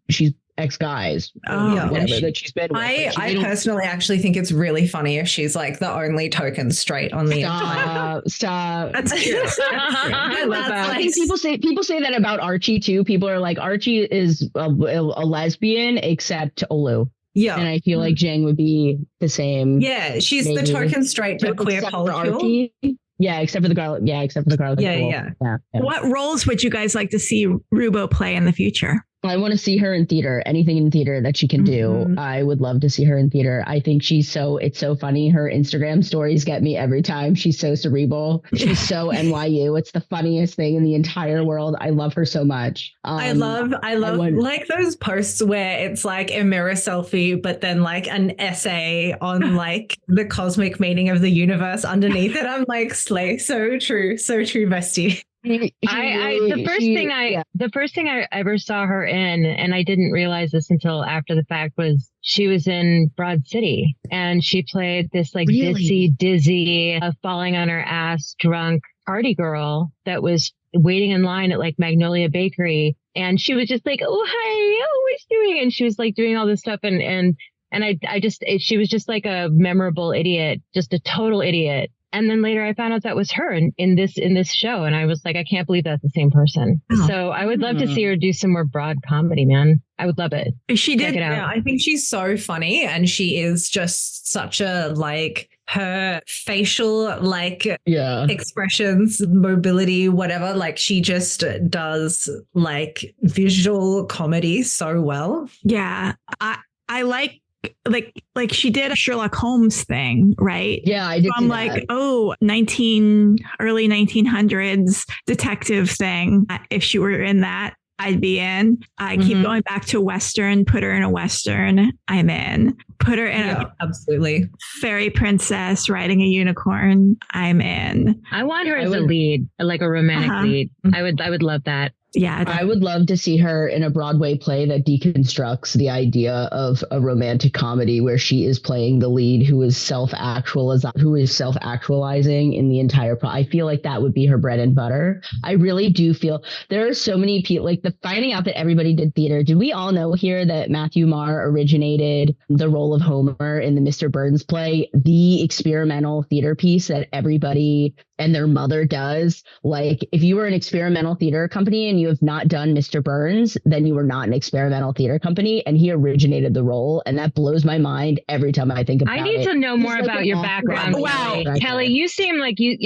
she's ex guys. That she's been with. I personally actually think it's really funny if she's like the only token straight on the Stop. That's true. I love that. I think people say that about Archie too. People are like, Archie is a lesbian except Olu. Yeah. And I feel like Zheng would be the same. Yeah, she's the token straight but queer polycule. Yeah, except for the garlic. Yeah, except for the garlic. Yeah. What roles would you guys like to see Rubo play in the future? I want to see her in theater, anything in theater that she can do. I would love to see her in theater. I think it's so funny. Her Instagram stories get me every time. She's so cerebral. She's so NYU. It's the funniest thing in the entire world. I love her so much. I love like those posts where it's like a mirror selfie, but then like an essay on like the cosmic meaning of the universe underneath it. I'm like, slay, so true, bestie. The first thing I ever saw her in, and I didn't realize this until after the fact, was she was in Broad City and she played this like dizzy, falling on her ass, drunk party girl that was waiting in line at like Magnolia Bakery. And she was just like, oh, hi, what's doing? And she was like doing all this stuff. And she was just like a memorable idiot, just a total idiot. And then later I found out that was her in this show. And I was like, I can't believe that's the same person. Oh. So I would love to see her do some more broad comedy, man. I would love it. She did. Yeah, I think she's so funny. And she is just such a like her facial expressions, mobility, whatever. Like she just does like visual comedy so well. Yeah. I like she did a Sherlock Holmes thing, right? Yeah, I did. From early 1900s detective thing. If she were in that, I'd be in. I keep going back to Western. Put her in a Western. I'm in. Put her in absolutely fairy princess riding a unicorn. I'm in. I want her as a lead, like a romantic lead. I would love that. Yeah, I would love to see her in a Broadway play that deconstructs the idea of a romantic comedy where she is playing the lead who is self-actualizing in the entire I feel like that would be her bread and butter. I really do feel there are so many people, like the finding out that everybody did theater. Did we all know here that Matthew Marr originated the role of Homer in the Mr. Burns play, the experimental theater piece that everybody and their mother does? Like if you were an experimental theater company and you have not done Mr. Burns, then you were not an experimental theater company, and he originated the role, and that blows my mind every time I think about it. I need to know more about your background. Wow, Kelly, you seem like you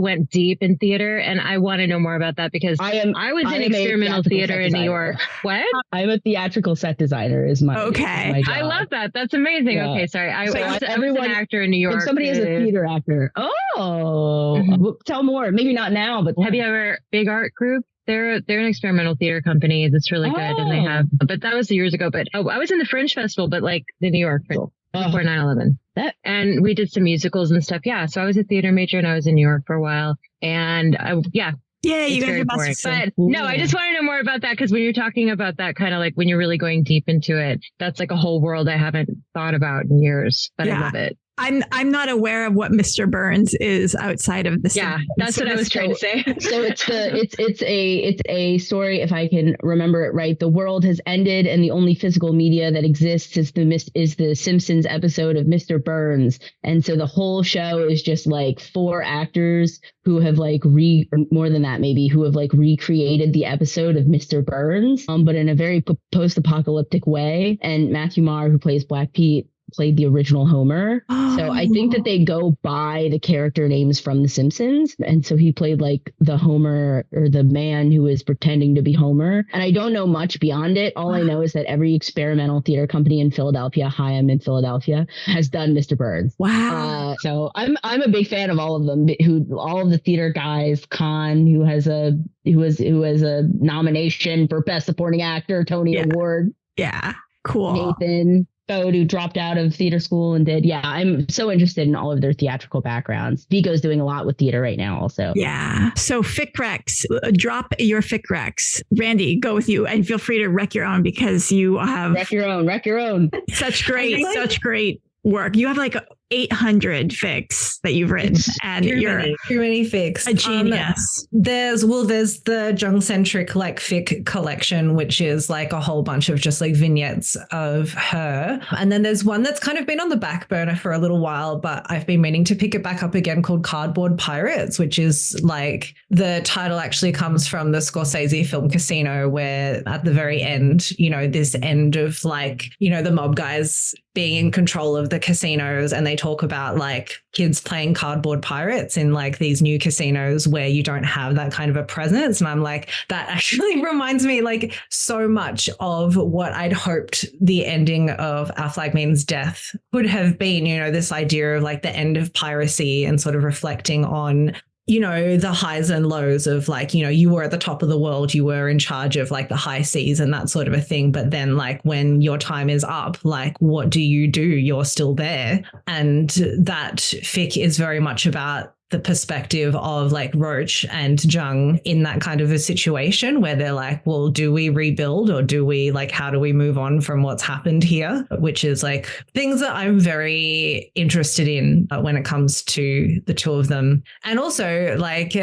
went deep in theater, and I want to know more about that because I was in experimental theater in New York. What? I'm a theatrical set designer. Is my okay? My I love that. That's amazing. Yeah. Okay, sorry. I was an actor in New York. Somebody is a theater actor. Oh, tell more. Maybe not now, but have you ever Big Art Group? They're an experimental theater company that's really good, and they have. But that was years ago. But I was in the Fringe Festival, but like the New York before 9/11. And we did some musicals and stuff. Yeah, so I was a theater major, and I was in New York for a while. And you guys are boring. But no, I just want to know more about that because when you're talking about that kind of like when you're really going deep into it, that's like a whole world I haven't thought about in years. But I love it. I'm not aware of what Mr. Burns is outside of this. Yeah, that's what I was trying to say. So it's a story, if I can remember it right. The world has ended, and the only physical media that exists is the Simpsons episode of Mr. Burns. And so the whole show is just like 4 actors who have like more than that maybe, who have like recreated the episode of Mr. Burns, but in a very post-apocalyptic way. And Matthew Marr, who plays Black Pete, played the original Homer. So I think that they go by the character names from The Simpsons. And so he played like the Homer, or the man who is pretending to be Homer. And I don't know much beyond it. All I know is that every experimental theater company in Philadelphia, I'm in Philadelphia, has done Mr. Burns. Wow. So I'm a big fan of all of them, all of the theater guys. Khan, who has a nomination for Best Supporting Actor, Tony Award. Yeah. Cool. Nathan Bode, who dropped out of theater school and did. Yeah, I'm so interested in all of their theatrical backgrounds. Vico's doing a lot with theater right now also. Yeah. So Fic Recs, drop your Fic Recs. Randy, go with you, and feel free to wreck your own, because you have wreck your own. Such great work. You have like 800 fics that you've written, and you're too many fics. A genius. There's the Zheng centric like fic collection, which is like a whole bunch of just like vignettes of her. And then there's one that's kind of been on the back burner for a little while, but I've been meaning to pick it back up again, called Cardboard Pirates, which is like, the title actually comes from the Scorsese film Casino, where at the very end, this end of like, the mob guys being in control of the casinos, and they talk about like kids playing cardboard pirates in like these new casinos where you don't have that kind of a presence. And I'm like, that actually reminds me like so much of what I'd hoped the ending of Our Flag Means Death would have been, this idea of like the end of piracy, and sort of reflecting on the highs and lows of like, you were at the top of the world, you were in charge of like the high seas and that sort of a thing. But then like when your time is up, like what do? You're still there. And that fic is very much about the perspective of like Roach and Zheng in that kind of a situation where they're like, well, do we rebuild, or do we like, how do we move on from what's happened here? Which is like things that I'm very interested in when it comes to the two of them. And also like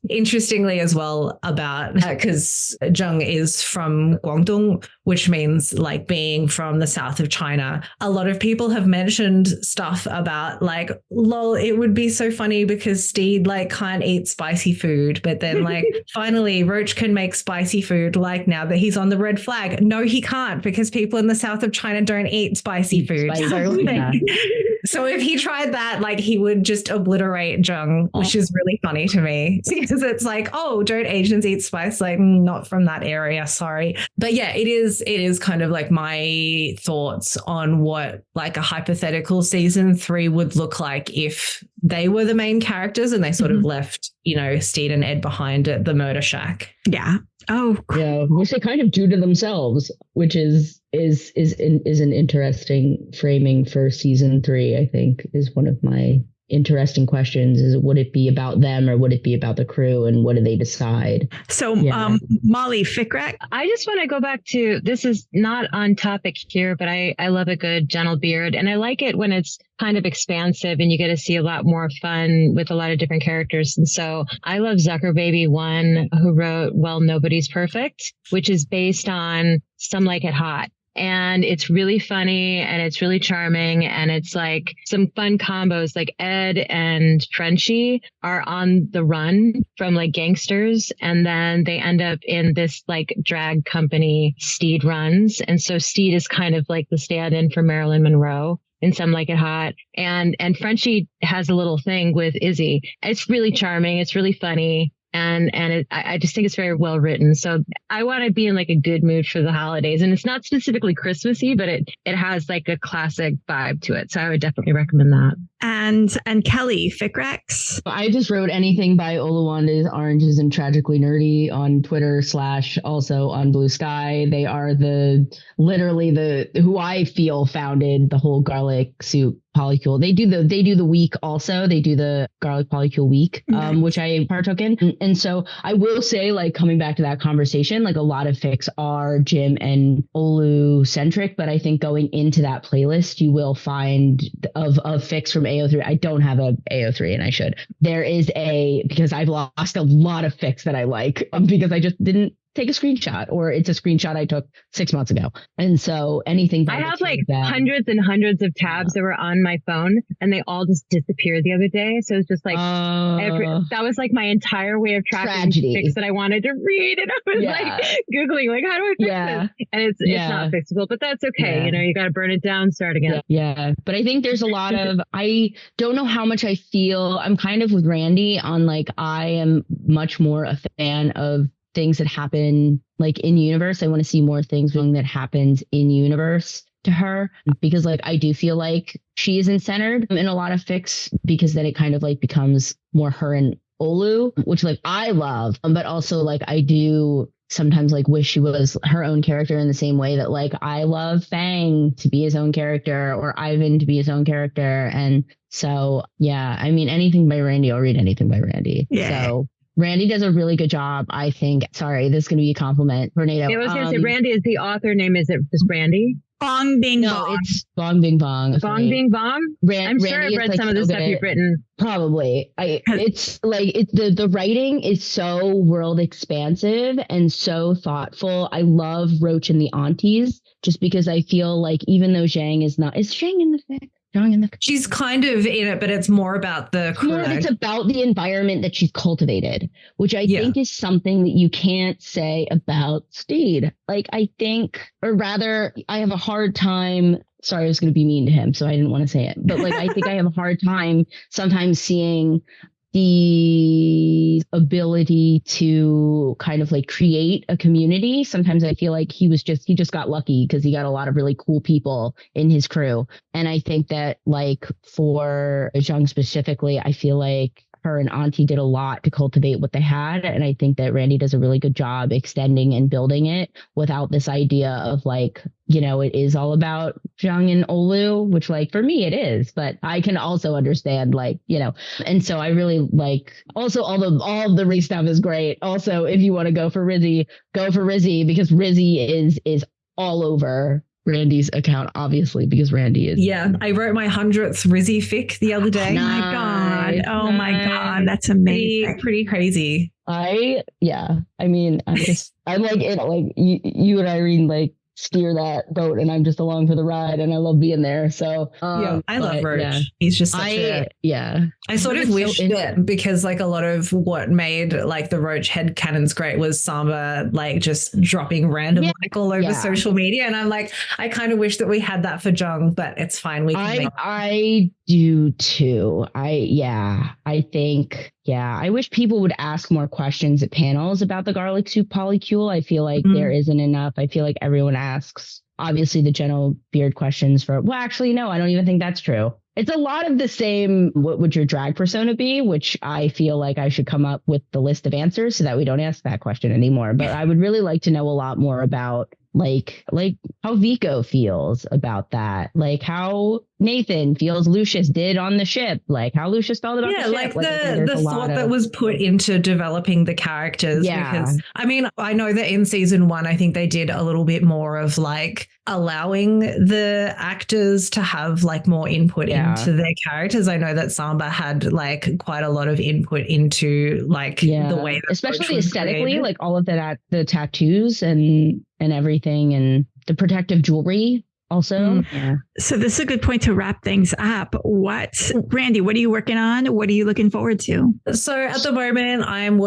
interestingly as well about, because Zheng is from Guangdong, which means like being from the south of China. A lot of people have mentioned stuff about like, lol, it would be so funny because Steed like can't eat spicy food, but then like finally Roach can make spicy food like now that he's on the red flag. No, he can't, because people in the south of China don't eat spicy food. So if he tried that, like he would just obliterate Zheng, which is really funny to me, because it's like, oh, don't Asians eat spice? Like not from that area, sorry. But yeah, it is kind of like my thoughts on what like a hypothetical season 3 would look like if they were the main characters and they sort of left, Steed and Ed behind at the murder shack. Yeah. Oh, cool. Yeah, which they kind of do to themselves, which is an interesting framing for season 3. I think is one of my interesting questions. Is would it be about them, or would it be about the crew, and what do they decide? So, Molly, Fic Rec. I just want to go back to, this is not on topic here, but I love a good gentle beard, and I like it when it's kind of expansive and you get to see a lot more fun with a lot of different characters. And so I love Zuckerbaby1, who wrote Well, Nobody's Perfect, which is based on Some Like It Hot. And it's really funny and it's really charming. And it's like some fun combos, like Ed and Frenchie are on the run from like gangsters. And then they end up in this like drag company Steed runs. And so Steed is kind of like the stand-in for Marilyn Monroe in Some Like It Hot. And Frenchie has a little thing with Izzy. It's really charming. It's really funny. And I just think it's very well written. So I want to be in like a good mood for the holidays. And it's not specifically Christmassy, but it has like a classic vibe to it. So I would definitely recommend that. And Kelly, Fic Recs. I just wrote anything by Oluwande's Oranges and Tragically Nerdy on Twitter / also on Blue Sky. They are literally who I feel founded the whole garlic soup polycule. They do the week also. They do the garlic polycule week, which I partook in. And so I will say, like, coming back to that conversation, like a lot of fics are Jim and Olu centric, but I think going into that playlist, you will find of fics from AO3. I don't have a AO3 and I should. There is because I've lost a lot of fics that I like because I just didn't take a screenshot, or it's a screenshot I took 6 months ago. And so anything. I have like hundreds and hundreds of tabs that were on my phone and they all just disappeared the other day. So it's just like that was like my entire way of tracking fics that I wanted to read. And I was like Googling, like, how do I fix this? And it's not fixable, but that's okay. You know, you got to burn it down, start again. Yeah. But I think there's a lot of, I don't know how much I feel. I'm kind of with Randy on, like, I am much more a fan of things that happen like in universe. I want to see more things that happens in universe to her, because like I do feel like she isn't centered in a lot of fics, because then it kind of like becomes more her and Olu, which like I love, but also like I do sometimes like wish she was her own character, in the same way that like I love Fang to be his own character or Ivan to be his own character. And so I mean, anything by Randy, I'll read anything by Randy. So Randy does a really good job, I think. Sorry, this is going to be a compliment. Tornado. I was going to say, Randy is the author name. Is it just Randy? Bong Bing Bong. No, it's Bong Bing Bong. Bong Bing Bong? I'm sure I've read some of the stuff you've written. Probably. It's like the writing is so world expansive and so thoughtful. I love Roach and the Aunties, just because I feel like even though Zheng is Zheng in the fic? She's kind of in it, but it's more about the crew. It's about the environment that she's cultivated, which I think is something that you can't say about Steed. Like, I think, or rather, I have a hard time. Sorry, I was going to be mean to him, so I didn't want to say it. But like, I think I have a hard time sometimes seeing the ability to kind of like create a community. Sometimes I feel like he just got lucky because he got a lot of really cool people in his crew. And I think that like for Zheng specifically, I feel like her and Auntie did a lot to cultivate what they had. And I think that Randy does a really good job extending and building it without this idea of like, you know, it is all about Zheng and Olu, which like for me it is, but I can also understand like, you know, and so I really like also all the Rizzy stuff is great. Also, if you want to go for Rizzy, because Rizzy is all over Randy's account, obviously, because Randy is. Yeah, I wrote my 100th Rizzy fic the other day. Oh my God. Oh my God. That's amazing. Pretty crazy. I mean, I'm like it, like you and Irene like steer that boat, and I'm just along for the ride, and I love being there. So I love Roach. He's just such I sort of wished it, because like a lot of what made like the Roach headcanons great was Samba like just dropping random like all over social media, and I'm like, I kind of wish that we had that for Zheng, but it's fine. I do too. I think I wish people would ask more questions at panels about the garlic soup polycule. I feel like there isn't enough. I feel like everyone asks, obviously, the general beard questions actually, no, I don't even think that's true. It's a lot of the same, what would your drag persona be? Which I feel like I should come up with the list of answers so that we don't ask that question anymore. But I would really like to know a lot more about like how Vico feels about that, like how Nathan feels Lucius did on the ship, like how Lucius felt about the ship. Like the thought that was put into developing the characters. Because I mean, I know that in season 1, I think they did a little bit more of like allowing the actors to have like more input into their characters. I know that Samba had like quite a lot of input into like the way that especially aesthetically created. Like all of that, the tattoos and everything, and the protective jewelry also. So this is a good point to wrap things up. Randy, what are you working on? What are you looking forward to? So at the moment I've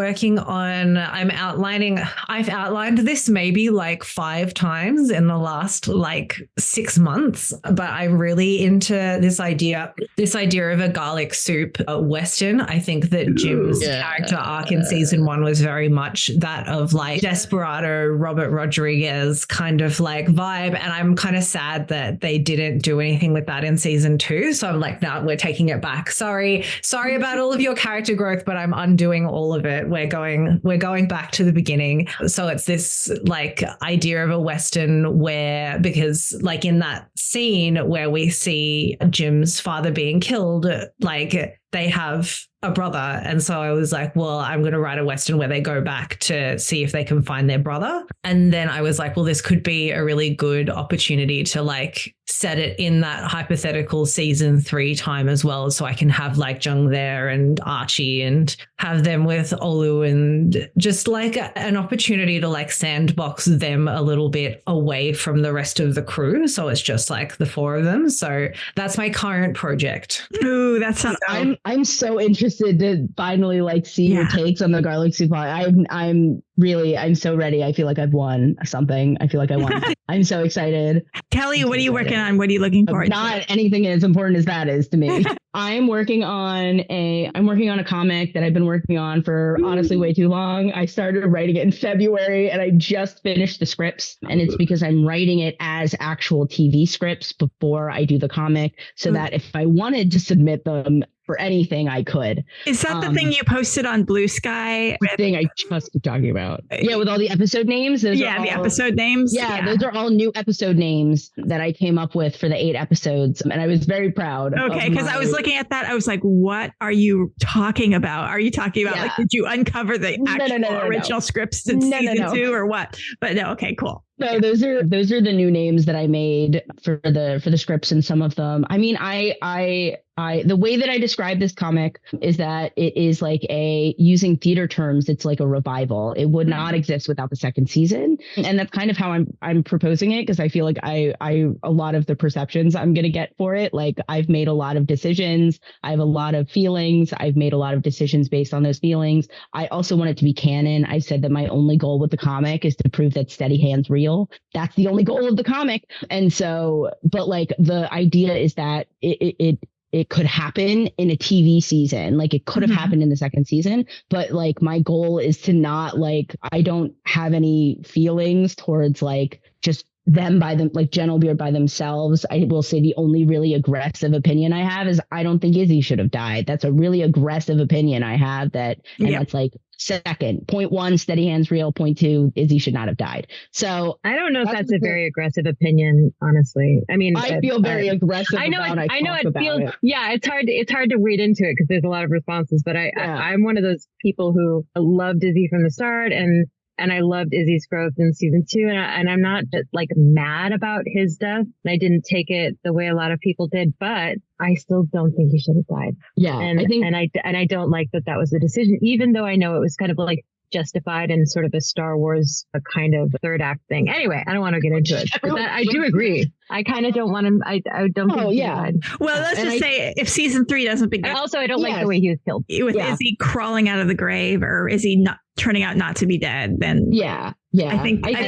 outlined this maybe like 5 times in the last like 6 months, but I'm really into this idea of a garlic soup Western. I think that Jim's character arc in season 1 was very much that of like desperado Robert Rodriguez kind of like vibe, and I'm kind of sad bad that they didn't do anything with that in season 2. So I'm like, no, we're taking it back. Sorry about all of your character growth, but I'm undoing all of it. We're going back to the beginning. So it's this like idea of a Western where, because like in that scene where we see Jim's father being killed, like they have a brother. And so I was like, well, I'm going to write a Western where they go back to see if they can find their brother. And then I was like, well, this could be a really good opportunity to like set it in that hypothetical season 3 time as well. So I can have like Zheng there and Archie and have them with Olu, and just like an opportunity to like sandbox them a little bit away from the rest of the crew. So it's just like the 4 of them. So that's my current project. Ooh, that sounds I'm so interested to finally like see your takes on the garlic soup. I'm so ready. I feel like I've won something. I feel like I won. I'm so excited. Kelly, what are you working on? What are you looking for? Not anything as important as that is to me. I'm working on a comic that I've been working on for honestly way too long. I started writing it in February and I just finished the scripts, and it's because I'm writing it as actual TV scripts before I do the comic, so that if I wanted to submit them for anything, I could. Is that the thing you posted on Blue Sky? The thing I just keep talking about. Yeah, with all the episode names. The episode names. Yeah, those are all new episode names that I came up with for the 8 episodes. And I was very proud. Okay, because I was looking at that. I was like, what are you talking about? Are you talking about like, did you uncover the actual original scripts in season 2 or what? But no, okay, cool. So those are the new names that I made for the scripts, and some of them. I mean, I the way that I describe this comic is that it is like using theater terms, it's like a revival. It would not exist without the second season, and that's kind of how I'm proposing it, because I feel like I a lot of the perceptions I'm gonna get for it. Like, I've made a lot of decisions. I have a lot of feelings. I've made a lot of decisions based on those feelings. I also want it to be canon. I said that my only goal with the comic is to prove that Steady Hand's real. That's the only goal of the comic. And so, but like the idea is that it could happen in a TV season. Like, it could have happened in the second season, but like my goal is to not like, I don't have any feelings towards like just them by them, like Jen Beard by themselves. I will say the only really aggressive opinion I have is I don't think Izzy should have died. That's a really aggressive opinion I have, and that's like second. Point 1, Steady Hand's real. Point 2, Izzy should not have died. So I don't know if that's a very aggressive opinion, honestly. I mean, I feel very aggressive. I know it feels. Yeah, it's hard to read into it because there's a lot of responses. But I'm one of those people who loved Izzy from the start, and I loved Izzy's growth in season 2, and I'm not like mad about his death. I didn't take it the way a lot of people did, but I still don't think he should have died. Yeah, and I don't like that was the decision, even though I know it was kind of like justified in sort of a Star Wars a kind of third act thing. Anyway, I don't want to get into it, but I do agree. I kind of don't want him. I don't think he died. Well, let's just say if season 3 doesn't begin. Also, I don't like the way he was killed. Is he crawling out of the grave, or is he not turning out not to be dead? Then I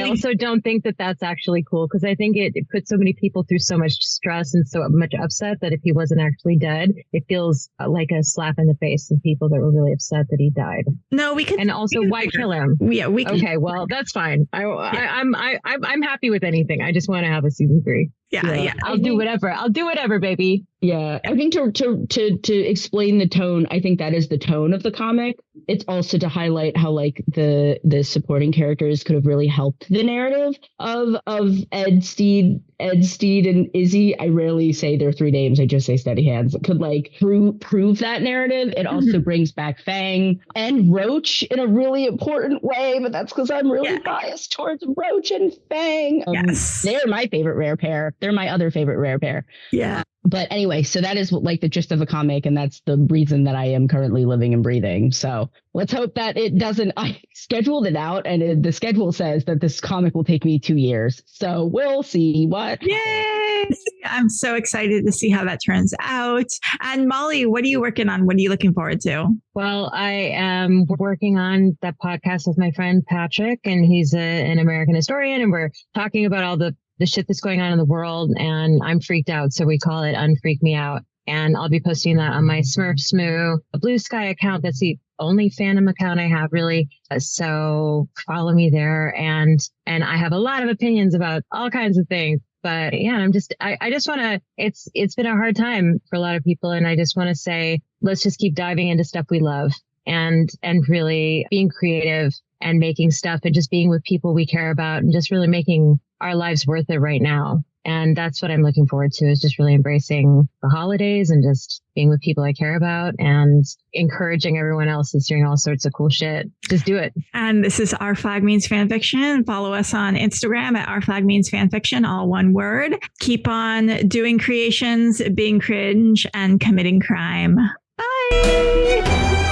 also don't think that that's actually cool, because I think it puts so many people through so much stress and so much upset that if he wasn't actually dead, it feels like a slap in the face of people that were really upset that he died. No, we can. And also, why kill him? Yeah, we can. Okay, well, that's fine. I'm happy with anything. I just want to have a season 3. Yeah. I'll do whatever, baby. Yeah, I think to explain the tone, I think that is the tone of the comic. It's also to highlight how like the supporting characters could have really helped the narrative of Ed, Steed, and Izzy. I rarely say their 3 names. I just say Steady Hands. It could like prove that narrative. It also brings back Fang and Roach in a really important way, but that's because I'm really biased towards Roach and Fang. Yes, they're my favorite rare pair. They're my other favorite rare pair. Yeah. But anyway, so that is like the gist of the comic, and that's the reason that I am currently living and breathing. So let's hope that it doesn't. I scheduled it out, and the schedule says that this comic will take me 2 years. So we'll see what. Yay! I'm so excited to see how that turns out. And Molly, what are you working on? What are you looking forward to? Well, I am working on that podcast with my friend Patrick, and he's an American historian, and we're talking about all the shit that's going on in the world, and I'm freaked out. So we call it Unfreak Me Out. And I'll be posting that on my Smurf Smoo, a Blue Sky account. That's the only fandom account I have, really. So follow me there. And I have a lot of opinions about all kinds of things. But yeah, I just want to, it's been a hard time for a lot of people. And I just want to say, let's just keep diving into stuff we love and really being creative and making stuff and just being with people we care about and just really making our lives worth it right now. And that's what I'm looking forward to, is just really embracing the holidays and just being with people I care about and encouraging everyone else that's doing all sorts of cool shit. Just do it. And this is Our Flag Means Fanfiction. Follow us on Instagram at Our Flag Means Fanfiction, all one word. Keep on doing creations, being cringe, and committing crime. Bye.